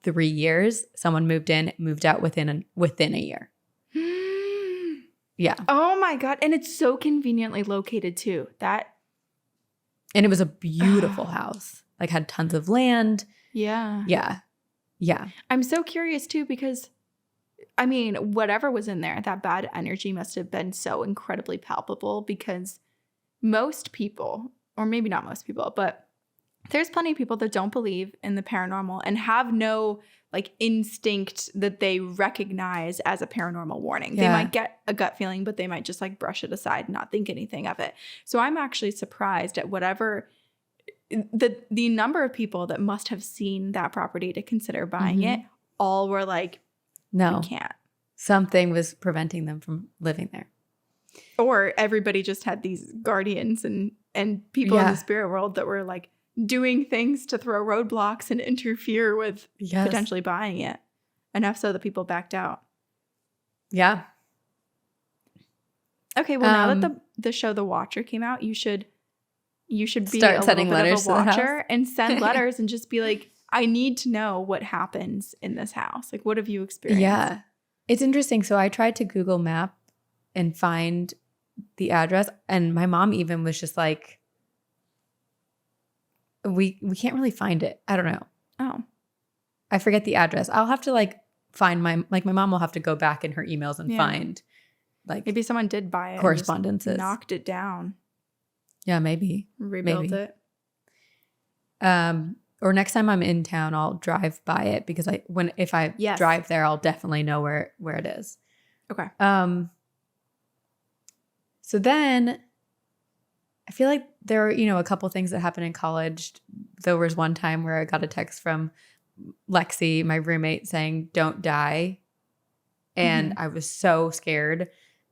Speaker 1: 3 years. Someone moved in, moved out within a year. Yeah.
Speaker 2: Oh my God. And it's so conveniently located too.
Speaker 1: And it was a beautiful house. Like had tons of land.
Speaker 2: Yeah.
Speaker 1: Yeah. Yeah.
Speaker 2: I'm so curious too because, I mean, whatever was in there, that bad energy must have been so incredibly palpable because most people, or maybe not most people, but there's plenty of people that don't believe in the paranormal and have no like instinct that they recognize as a paranormal warning.
Speaker 1: Yeah.
Speaker 2: They might get a gut feeling, but they might just like brush it aside and not think anything of it. So I'm actually surprised at whatever the number of people that must have seen that property to consider buying it, all were like,
Speaker 1: no,
Speaker 2: we can't.
Speaker 1: Something was preventing them from living there.
Speaker 2: Or everybody just had these guardians and people in the spirit world that were like doing things to throw roadblocks and interfere with potentially buying it. Enough so that people backed out.
Speaker 1: Yeah.
Speaker 2: Okay, well now that the show The Watcher came out, you should be
Speaker 1: start
Speaker 2: a
Speaker 1: sending
Speaker 2: little bit
Speaker 1: letters
Speaker 2: of a
Speaker 1: to the
Speaker 2: watcher
Speaker 1: house.
Speaker 2: and send letters and just be like, I need to know what happens in this house. Like, what have you experienced?
Speaker 1: Yeah. It's interesting. So I tried to Google Map and find the address. And my mom even was just like, we can't really find it. I don't know.
Speaker 2: Oh.
Speaker 1: I forget the address. I'll have to like find my mom will have to go back in her emails and find like
Speaker 2: maybe someone did buy it.
Speaker 1: correspondences.
Speaker 2: And just knocked it down.
Speaker 1: Yeah, maybe.
Speaker 2: Rebuilt it.
Speaker 1: Or next time I'm in town, I'll drive by it because if I drive there, I'll definitely know where it is.
Speaker 2: Okay.
Speaker 1: So then I feel like there are, a couple things that happened in college. There was one time where I got a text from Lexi, my roommate, saying, "Don't die." And I was so scared.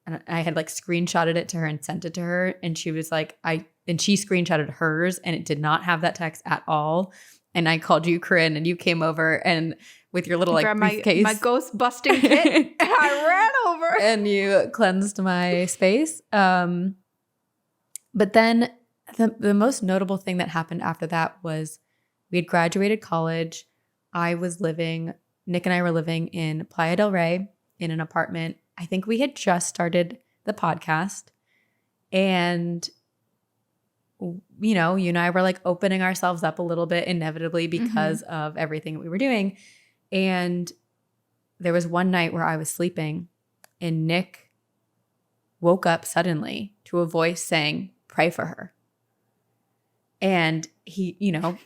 Speaker 1: And I had like screenshotted it to her and sent it to her. And she was like, and she screenshotted hers and it did not have that text at all. And I called you, Corinne, and you came over and with your little like briefcase.
Speaker 2: My ghost busting kit. And I ran over.
Speaker 1: And you cleansed my space. But then the most notable thing that happened after that was we had graduated college. Nick and I were living in Playa del Rey in an apartment. I think we had just started the podcast. And, you and I were like opening ourselves up a little bit inevitably because of everything that we were doing. And there was one night where I was sleeping and Nick woke up suddenly to a voice saying, "Pray for her." And he,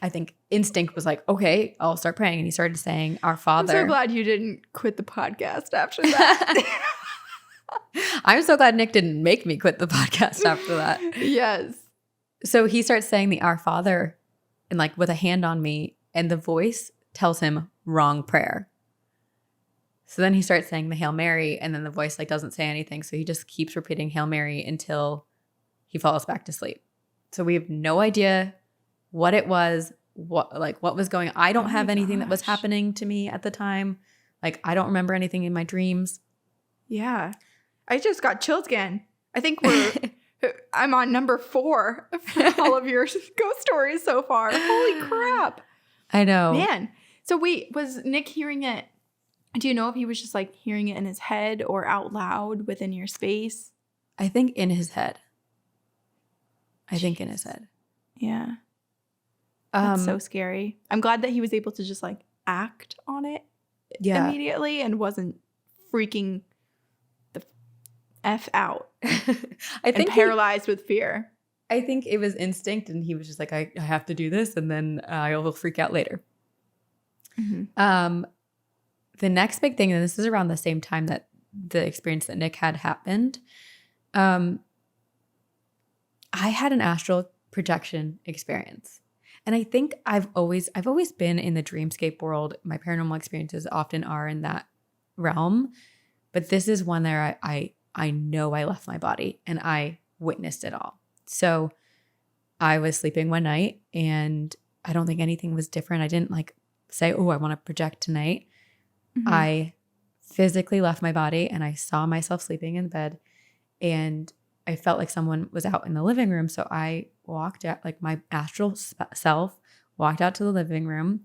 Speaker 1: I think instinct was like, okay, I'll start praying. And he started saying, "Our Father."
Speaker 2: I'm so glad you didn't quit the podcast after that.
Speaker 1: I'm so glad Nick didn't make me quit the podcast after that.
Speaker 2: Yes.
Speaker 1: So he starts saying the "Our Father" and like with a hand on me, and the voice tells him wrong prayer. So then he starts saying the Hail Mary, and then the voice like doesn't say anything. So he just keeps repeating Hail Mary until he falls back to sleep. So we have no idea what it was, what was going on. I don't have anything that was happening to me at the time. Like I don't remember anything in my dreams.
Speaker 2: Yeah. I just got chills again. I think I'm on number 4 for all of your ghost stories so far. Holy crap.
Speaker 1: I know.
Speaker 2: Man. So wait, was Nick hearing it? Do you know if he was just like hearing it in his head or out loud within your space?
Speaker 1: I think in his head.
Speaker 2: Yeah. That's so scary. I'm glad that he was able to just like act on it immediately and wasn't freaking the F out.
Speaker 1: I think
Speaker 2: paralyzed with fear.
Speaker 1: I think it was instinct and he was just like, I have to do this and then I will freak out later. The next big thing, and this is around the same time that the experience that Nick had happened, I had an astral projection experience. And I think I've always been in the dreamscape world. My paranormal experiences often are in that realm, but this is one there I know I left my body and I witnessed it all. So I was sleeping one night and I don't think anything was different. I didn't like say, oh, I want to project tonight.
Speaker 2: Mm-hmm.
Speaker 1: I physically left my body and I saw myself sleeping in bed and I felt like someone was out in the living room. So I walked out, like my astral self walked out to the living room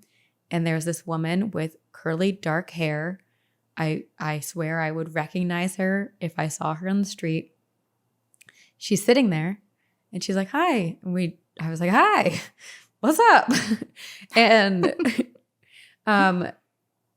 Speaker 1: and there's this woman with curly dark hair. I swear I would recognize her if I saw her on the street. She's sitting there and she's like, hi. And I was like, hi, what's up? And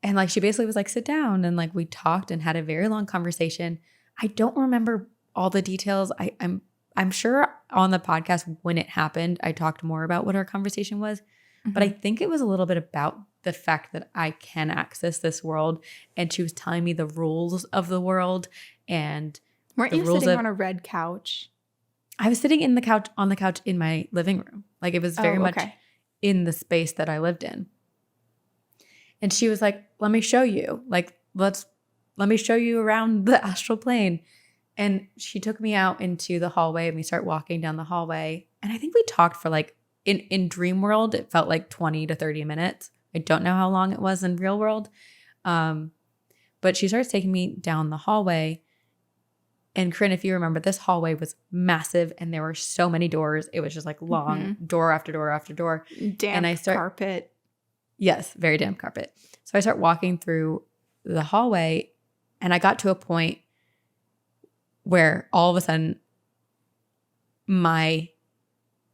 Speaker 1: like she basically was like, sit down. And like we talked and had a very long conversation. I don't remember all the details. I'm sure on the podcast when it happened, I talked more about what our conversation was. Mm-hmm. But I think it was a little bit about the fact that I can access this world. And she was telling me the rules of the world and
Speaker 2: weren't you sitting on a red couch?
Speaker 1: I was sitting on the couch in my living room. Like it was very much in the space that I lived in. And she was like, let me show you. Like, let me show you around the astral plane. And she took me out into the hallway and we start walking down the hallway. And I think we talked for like, in dream world, it felt like 20 to 30 minutes. I don't know how long it was in real world. But she starts taking me down the hallway. And Corinne, if you remember, this hallway was massive and there were so many doors. It was just like long door after door after door.
Speaker 2: Damp carpet.
Speaker 1: Yes, very damp carpet. So I start walking through the hallway and I got to a point where all of a sudden my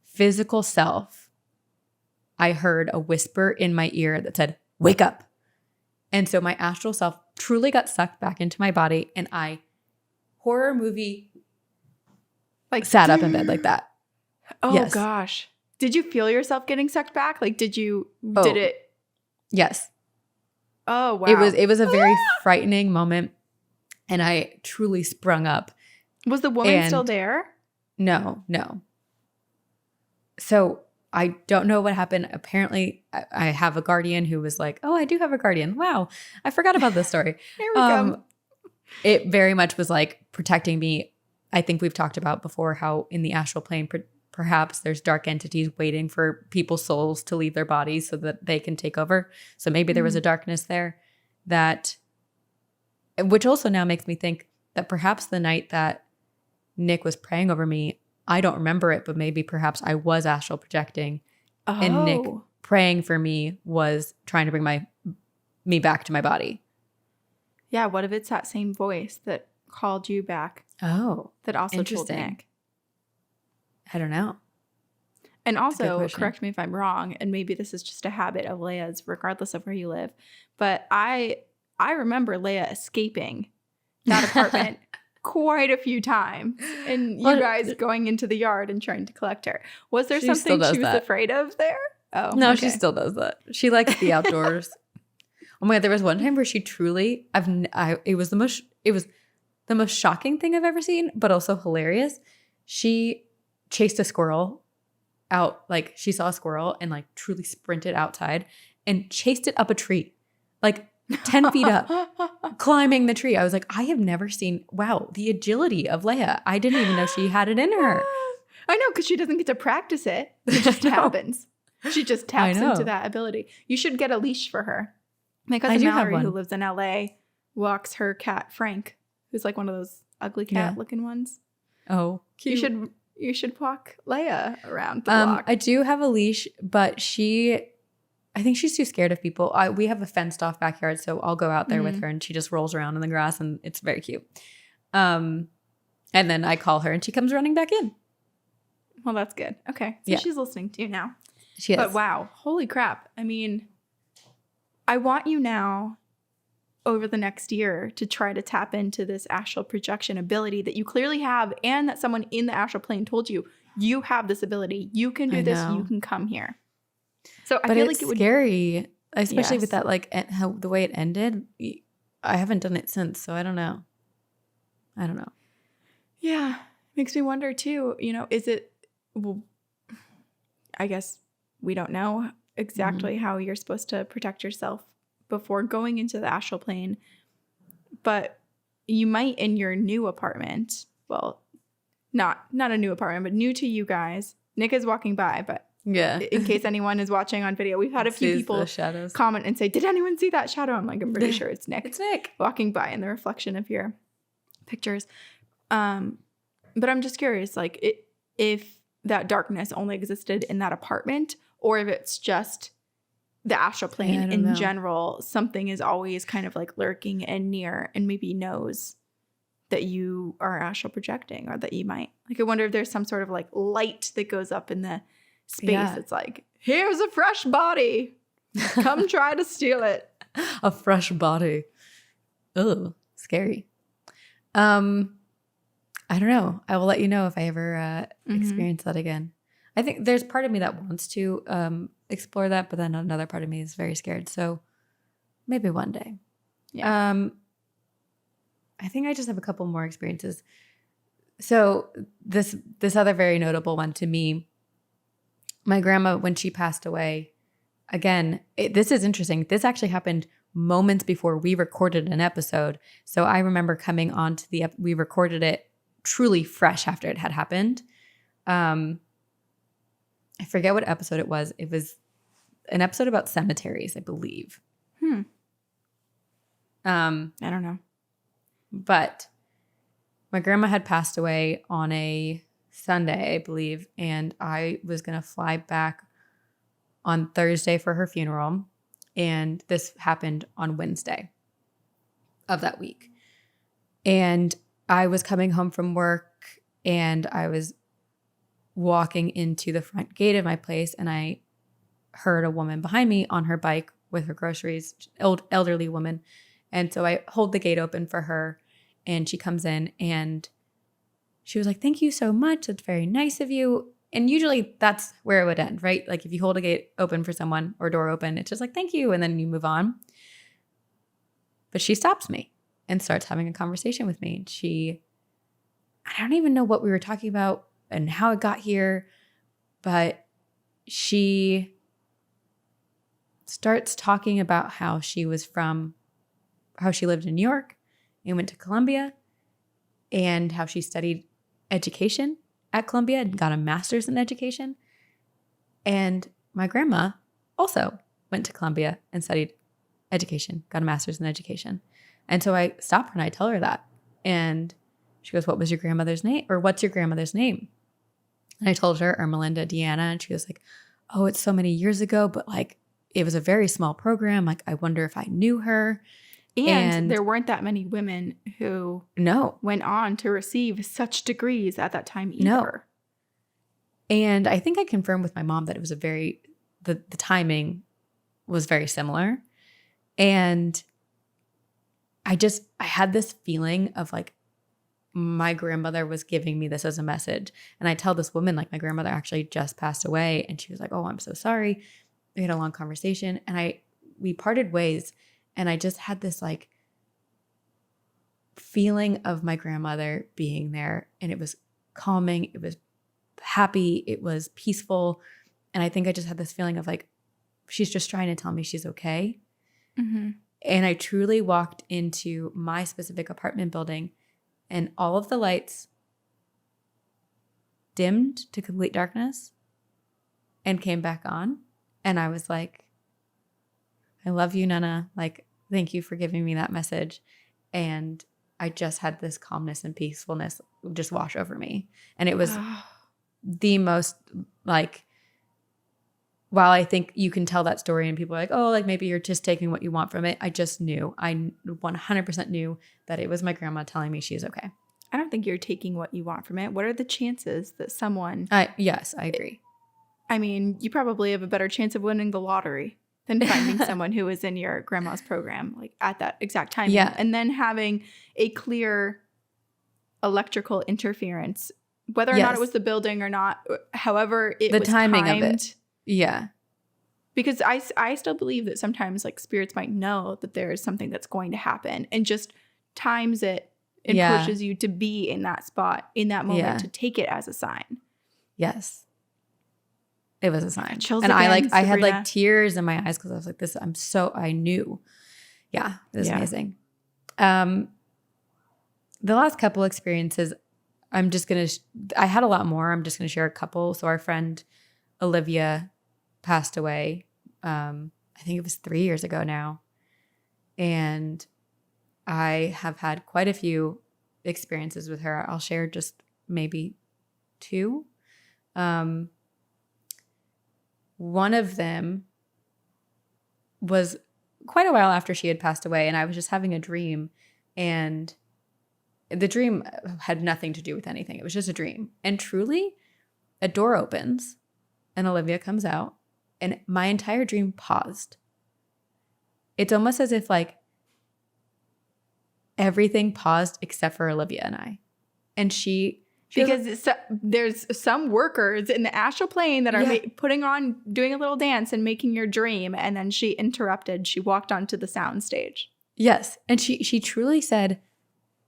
Speaker 1: physical self, I heard a whisper in my ear that said, wake up. And so my astral self truly got sucked back into my body and I horror movie like sat up in bed like that.
Speaker 2: Oh yes. Gosh. Did you feel yourself getting sucked back? Like did it?
Speaker 1: Yes.
Speaker 2: Oh wow.
Speaker 1: It was a very frightening moment and I truly sprung up.
Speaker 2: Was the woman still there?
Speaker 1: No. So I don't know what happened. Apparently I have a guardian who was like, oh, I do have a guardian. Wow. I forgot about this story.
Speaker 2: Here we go.
Speaker 1: It very much was like protecting me. I think we've talked about before how in the astral plane, perhaps there's dark entities waiting for people's souls to leave their bodies so that they can take over. So maybe there was a darkness there which also now makes me think that perhaps the night that Nick was praying over me, I don't remember it, but maybe perhaps I was astral projecting and Nick praying for me was trying to bring me back to my body.
Speaker 2: Yeah, what if it's that same voice that called you back?
Speaker 1: Oh,
Speaker 2: that also told Nick.
Speaker 1: I don't know.
Speaker 2: And also, correct me if I'm wrong, and maybe this is just a habit of Leia's, regardless of where you live, but I remember Leia escaping that apartment quite a few times, and you guys going into the yard and trying to collect her. Was there something she was afraid of there? Oh,
Speaker 1: no, she still does that. She likes the outdoors. Oh my God, there was one time where she truly, it was the most shocking thing I've ever seen, but also hilarious. She chased a squirrel out, like she saw a squirrel and like truly sprinted outside and chased it up a tree, like 10 feet up, climbing the tree. I was like, I have never seen, wow, the agility of Leia. I didn't even know she had it in her.
Speaker 2: I know, because she doesn't get to practice it. It just happens. She just taps into that ability. You should get a leash for her. My cousin Mallory, who lives in LA, walks her cat Frank, who's like one of those ugly cat looking ones.
Speaker 1: Oh, cute.
Speaker 2: You should walk Leia around the block.
Speaker 1: I do have a leash, but I think she's too scared of people. We have a fenced off backyard, so I'll go out there with her and she just rolls around in the grass and it's very cute. And then I call her and she comes running back in.
Speaker 2: Well, that's good. Okay. So she's listening to you now.
Speaker 1: She is.
Speaker 2: But wow, holy crap. I mean, I want you now over the next year to try to tap into this astral projection ability that you clearly have and that someone in the astral plane told you, you have this ability. You can do this. You can come here. So I feel like it would be
Speaker 1: scary, especially with that, like how the way it ended. I haven't done it since, so I don't know. Yeah.
Speaker 2: Makes me wonder too, is it, I guess we don't know exactly how you're supposed to protect yourself before going into the astral plane. But you might in your new apartment, well, not a new apartment, but new to you guys. Nick is walking by, but in case anyone is watching on video, we've had a few people comment and say, did anyone see that shadow? I'm like, I'm pretty sure it's Nick.
Speaker 1: It's Nick.
Speaker 2: Walking by in the reflection of your pictures. But I'm just curious, like, if that darkness only existed in that apartment, or if it's just the astral plane in general, something is always kind of like lurking and near and maybe knows that you are astral projecting, or that you might, like, I wonder if there's some sort of like light that goes up in the space that's like, here's a fresh body, come try to steal it.
Speaker 1: A fresh body. Oh, scary. I don't know. I will let you know if I ever experience that again. I think there's part of me that wants to explore that, but then another part of me is very scared. So maybe one day. Yeah. I think I just have a couple more experiences. So this other very notable one to me, my grandma, when she passed away, again, this is interesting. This actually happened moments before we recorded an episode. So I remember coming on to we recorded it truly fresh after it had happened. I forget what episode it was. It was an episode about cemeteries, I believe.
Speaker 2: I don't know.
Speaker 1: But my grandma had passed away on a Sunday, I believe, and I was going to fly back on Thursday for her funeral, and this happened on Wednesday of that week. And I was coming home from work, and I was walking into the front gate of my place, and I heard a woman behind me on her bike with her groceries, elderly woman. And so I hold the gate open for her, and she comes in, and she was like, "Thank you so much. That's very nice of you." And usually that's where it would end, right? Like if you hold a gate open for someone or door open, it's just like, "Thank you." And then you move on. But she stops me and starts having a conversation with me. And I don't even know what we were talking about and how it got here, but she starts talking about how she lived in New York and went to Columbia, and how she studied education at Columbia and got a master's in education. And my grandma also went to Columbia and studied education, got a master's in education. And so I stop her and I tell her that. And she goes, "What was your grandmother's name?" Or "What's your grandmother's name?" And I told her, Ermelinda Deanna. And she was like, "Oh, it's so many years ago, but like it was a very small program. Like I wonder if I knew her."
Speaker 2: And there weren't that many women who went on to receive such degrees at that time either.
Speaker 1: No. And I think I confirmed with my mom that it was the timing was very similar. And I had this feeling of like my grandmother was giving me this as a message. And I tell this woman, like, my grandmother actually just passed away. And she was like, "Oh, I'm so sorry." We had a long conversation, and we parted ways. And I just had this like feeling of my grandmother being there, and it was calming. It was happy. It was peaceful. And I think I just had this feeling of like, she's just trying to tell me she's okay.
Speaker 2: Mm-hmm.
Speaker 1: And I truly walked into my specific apartment building, and all of the lights dimmed to complete darkness and came back on. And I was like, "I love you, Nana. Like, thank you for giving me that message." And I just had this calmness and peacefulness just wash over me. And it was the most, like, while I think you can tell that story and people are like, "Oh, like maybe you're just taking what you want from it," I just knew. I 100% knew that it was my grandma telling me she's okay.
Speaker 2: I don't think you're taking what you want from it. What are the chances that someone...
Speaker 1: Yes, I agree.
Speaker 2: I mean, you probably have a better chance of winning the lottery than finding someone who was in your grandma's program, like at that exact time.
Speaker 1: Yeah.
Speaker 2: And then having a clear electrical interference, whether or not it was the building or not, however it was
Speaker 1: timing
Speaker 2: timed.
Speaker 1: of it. Yeah.
Speaker 2: Because I still believe that sometimes like spirits might know that there is something that's going to happen and just times it and pushes you to be in that spot in that moment to take it as a sign.
Speaker 1: Yes. It was a sign.
Speaker 2: Chills
Speaker 1: And
Speaker 2: again,
Speaker 1: I had like
Speaker 2: Sabrina.
Speaker 1: tears in my eyes because I was like, this, I knew. Yeah, it was amazing. The last couple experiences, I'm just going to, I had a lot more. I'm just going to share a couple. So our friend Olivia passed away. I think it was 3 years ago now. And I have had quite a few experiences with her. I'll share just maybe 2. One of them was quite a while after she had passed away, and I was just having a dream, and the dream had nothing to do with anything. It was just a dream. And truly, a door opens and Olivia comes out, and my entire dream paused. It's almost as if like everything paused except for Olivia and I. And
Speaker 2: because there's some workers in the astral plane that are doing a little dance and making your dream. And then she interrupted. She walked onto the sound stage.
Speaker 1: Yes. And she truly said,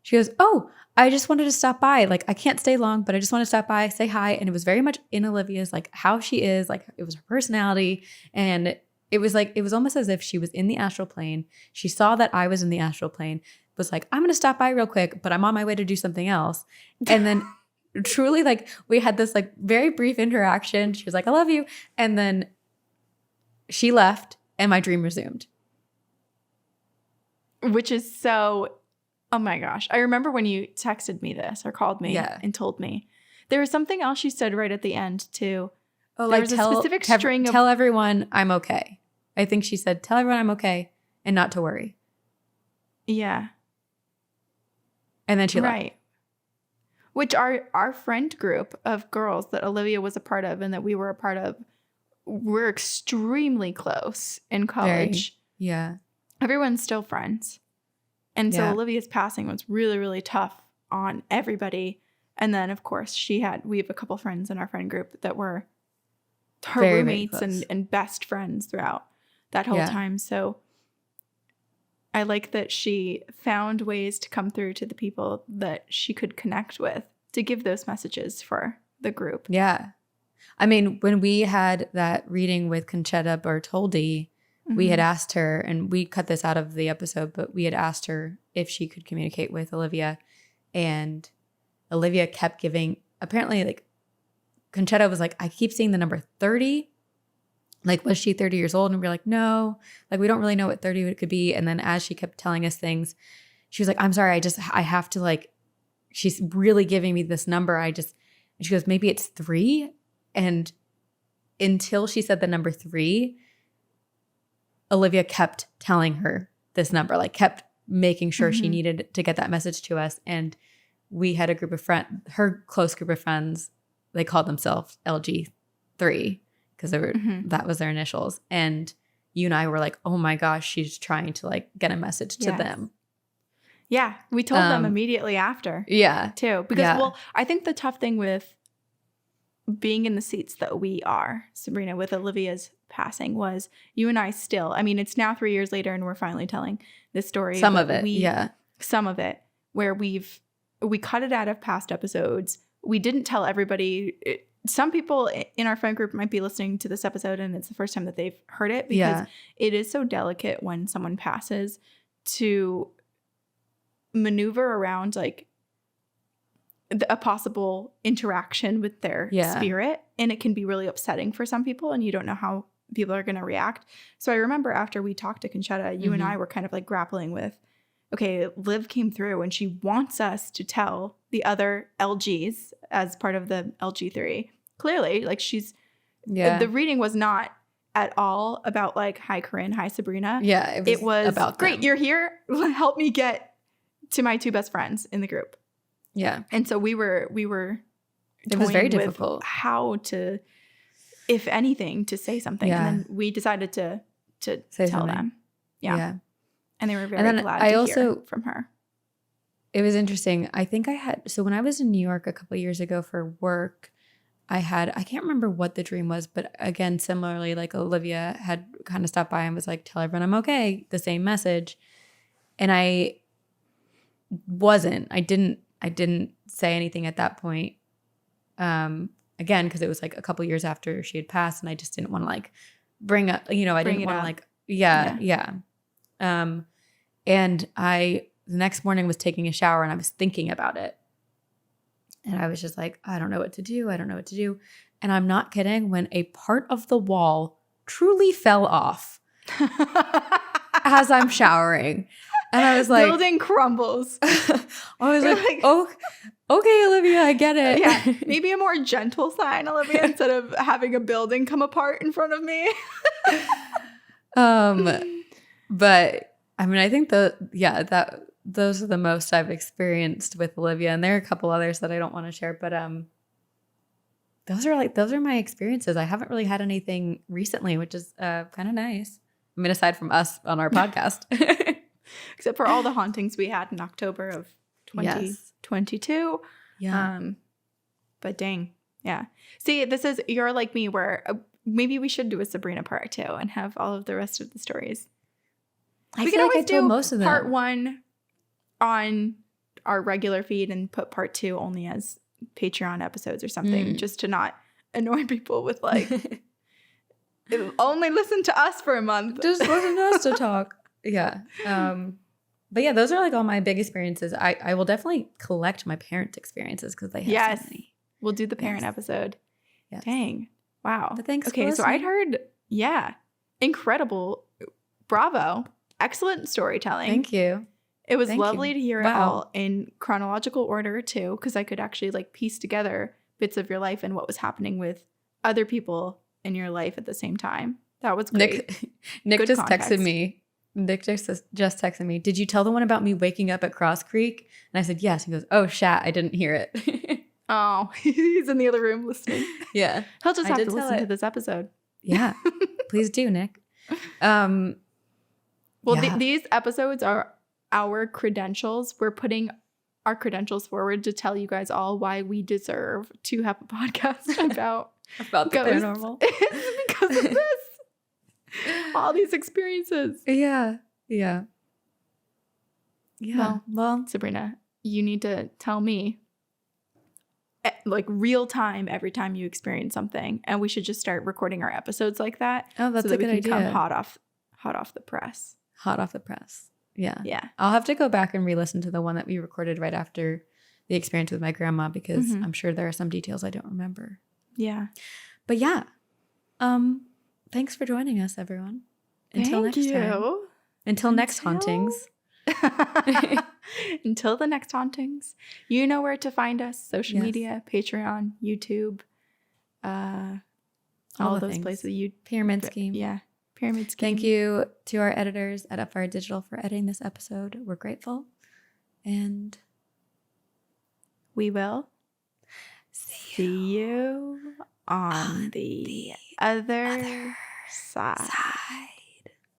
Speaker 1: she goes, oh, I just wanted to stop by. Like, I can't stay long, but I just want to stop by, say hi. And it was very much in Olivia's, like how she is, like it was her personality. And it was almost as if she was in the astral plane. She saw that I was in the astral plane, was like, I'm going to stop by real quick, but I'm on my way to do something else. And then truly, like, we had this like very brief interaction. She was like, I love you. And then she left and my dream resumed.
Speaker 2: Which is so, oh my gosh. I remember when you texted me this or called me and told me. There was something else she said right at the end too.
Speaker 1: Oh,
Speaker 2: there
Speaker 1: like
Speaker 2: was a specific string of,
Speaker 1: tell everyone I'm okay. I think she said, tell everyone I'm okay and not to worry.
Speaker 2: Yeah.
Speaker 1: And then she left.
Speaker 2: Right. Which our friend group of girls that Olivia was a part of and that we were a part of, we're extremely close in college.
Speaker 1: Yeah.
Speaker 2: Everyone's still friends. And so Olivia's passing was really, really tough on everybody. And then, of course, we have a couple friends in our friend group that were her
Speaker 1: very,
Speaker 2: roommates
Speaker 1: very
Speaker 2: and best friends throughout that whole time. So I like that she found ways to come through to the people that she could connect with to give those messages for the group.
Speaker 1: Yeah. I mean, when we had that reading with Conchetta Bertoldi, we had asked her, and we cut this out of the episode, but we had asked her if she could communicate with Olivia. And Olivia kept giving, apparently, like, Conchetta was like, I keep seeing the number 30. Like, was she 30 years old? And we were like, no. Like, we don't really know what 30 could be. And then as she kept telling us things, she was like, I'm sorry, I have to, like, she's really giving me this number. And she goes, maybe it's 3. And until she said the number 3, Olivia kept telling her this number, like kept making sure she needed to get that message to us. And we had a group of friends, her close group of friends, they called themselves LG3 because that was their initials. And you and I were like, oh my gosh, she's trying to like get a message to them.
Speaker 2: Yeah, we told them immediately after.
Speaker 1: Yeah.
Speaker 2: Too. Because, well, I think the tough thing with being in the seats that we are, Sabrina, with Olivia's passing was you and I still, I mean, it's now 3 years later and we're finally telling this story.
Speaker 1: Some of it,
Speaker 2: Some of it, where we cut it out of past episodes. We didn't tell everybody. Some people in our friend group might be listening to this episode and it's the first time that they've heard it because it is so delicate when someone passes to maneuver around like a possible interaction with their spirit. And it can be really upsetting for some people and you don't know how people are going to react. So I remember after we talked to Conchetta, you and I were kind of like grappling with, okay, Liv came through and she wants us to tell the other LGs as part of the LG3. Clearly, like the reading was not at all about like, hi, Corinne, hi, Sabrina.
Speaker 1: Yeah,
Speaker 2: it was
Speaker 1: about
Speaker 2: great.
Speaker 1: them.
Speaker 2: You're here. Help me get to my 2 best friends in the group.
Speaker 1: Yeah.
Speaker 2: And so we were
Speaker 1: it was very difficult
Speaker 2: how to, if anything, to say something.
Speaker 1: Yeah.
Speaker 2: And then we decided to
Speaker 1: say
Speaker 2: tell
Speaker 1: something.
Speaker 2: them. Yeah. And they were very glad to hear from her.
Speaker 1: It was interesting. I think so when I was in New York a couple of years ago for work, I can't remember what the dream was, but again, similarly, like Olivia had kind of stopped by and was like, tell everyone I'm okay, the same message. And I didn't say anything at that point. And again, because it was like a couple years after she had passed, and I just didn't want to like bring up, I didn't want to like, yeah. And I the next morning was taking a shower and I was thinking about it. And I was just like, I don't know what to do. And I'm not kidding, when a part of the wall truly fell off as I'm showering. And I was like,
Speaker 2: building crumbles.
Speaker 1: I was like, oh, okay, Olivia, I get it.
Speaker 2: Yeah, maybe a more gentle sign, Olivia, instead of having a building come apart in front of me.
Speaker 1: But I mean, I think those are the most I've experienced with Olivia, and there are a couple others that I don't want to share, but those are my experiences. I haven't really had anything recently, which is kind of nice. I mean, aside from us on our podcast.
Speaker 2: Except for all the hauntings we had in October of 2022.
Speaker 1: Yeah.
Speaker 2: But dang. Yeah. See, you're like me where maybe we should do a Sabrina part 2 and have all of the rest of the stories.
Speaker 1: I
Speaker 2: we
Speaker 1: feel
Speaker 2: can
Speaker 1: like
Speaker 2: always
Speaker 1: I told
Speaker 2: do
Speaker 1: most of them.
Speaker 2: part 1 on our regular feed and put part 2 only as Patreon episodes or something, just to not annoy people with like, only listen to us for a month.
Speaker 1: Just listen to us to talk. Yeah. But yeah, those are like all my big experiences. I will definitely collect my parents' experiences because they have so many.
Speaker 2: We'll do the parent episode.
Speaker 1: Yes.
Speaker 2: Dang. Wow.
Speaker 1: But thanks
Speaker 2: Okay,
Speaker 1: for
Speaker 2: so I'd
Speaker 1: listening.
Speaker 2: heard, incredible. Bravo. Excellent storytelling.
Speaker 1: Thank you.
Speaker 2: It was
Speaker 1: Thank
Speaker 2: lovely
Speaker 1: you.
Speaker 2: to hear it
Speaker 1: Wow.
Speaker 2: all in chronological order too, because I could actually like piece together bits of your life and what was happening with other people in your life at the same time. That was great.
Speaker 1: Nick
Speaker 2: Good
Speaker 1: just
Speaker 2: context.
Speaker 1: texted me. Nick just texted me. Did you tell the one about me waking up at Cross Creek? And I said, yes. He goes, oh, shat, I didn't hear it.
Speaker 2: Oh, he's in the other room listening.
Speaker 1: Yeah.
Speaker 2: He'll just
Speaker 1: I
Speaker 2: have
Speaker 1: did
Speaker 2: to
Speaker 1: tell
Speaker 2: listen to
Speaker 1: it.
Speaker 2: this episode.
Speaker 1: Yeah. Please do, Nick.
Speaker 2: Well,
Speaker 1: yeah.
Speaker 2: these episodes are our credentials. We're putting our credentials forward to tell you guys all why we deserve to have a podcast about
Speaker 1: the
Speaker 2: ghosts.
Speaker 1: paranormal.
Speaker 2: It's because of this. All these experiences.
Speaker 1: Yeah. Well,
Speaker 2: Sabrina, you need to tell me like real time every time you experience something, and we should just start recording our episodes like that.
Speaker 1: oh, that's
Speaker 2: so
Speaker 1: a
Speaker 2: that we
Speaker 1: good
Speaker 2: can
Speaker 1: idea.
Speaker 2: come hot off the press.
Speaker 1: Hot off the press. Yeah.
Speaker 2: Yeah.
Speaker 1: I'll have to go back and re-listen to the one that we recorded right after the experience with my grandma, because
Speaker 2: Mhm.
Speaker 1: I'm sure there are some details I don't remember.
Speaker 2: Yeah.
Speaker 1: But yeah. Thanks for joining us, everyone. Until
Speaker 2: Thank
Speaker 1: next
Speaker 2: you.
Speaker 1: time. Until next hauntings.
Speaker 2: Until the next hauntings, you know where to find us: social
Speaker 1: Yes.
Speaker 2: media, Patreon, YouTube, all
Speaker 1: the
Speaker 2: those
Speaker 1: things.
Speaker 2: places.
Speaker 1: Pyramid Scheme.
Speaker 2: Yeah, Pyramid Scheme.
Speaker 1: Thank you to our editors at Upfire Digital for editing this episode. We're grateful. And
Speaker 2: We will see you on the other side.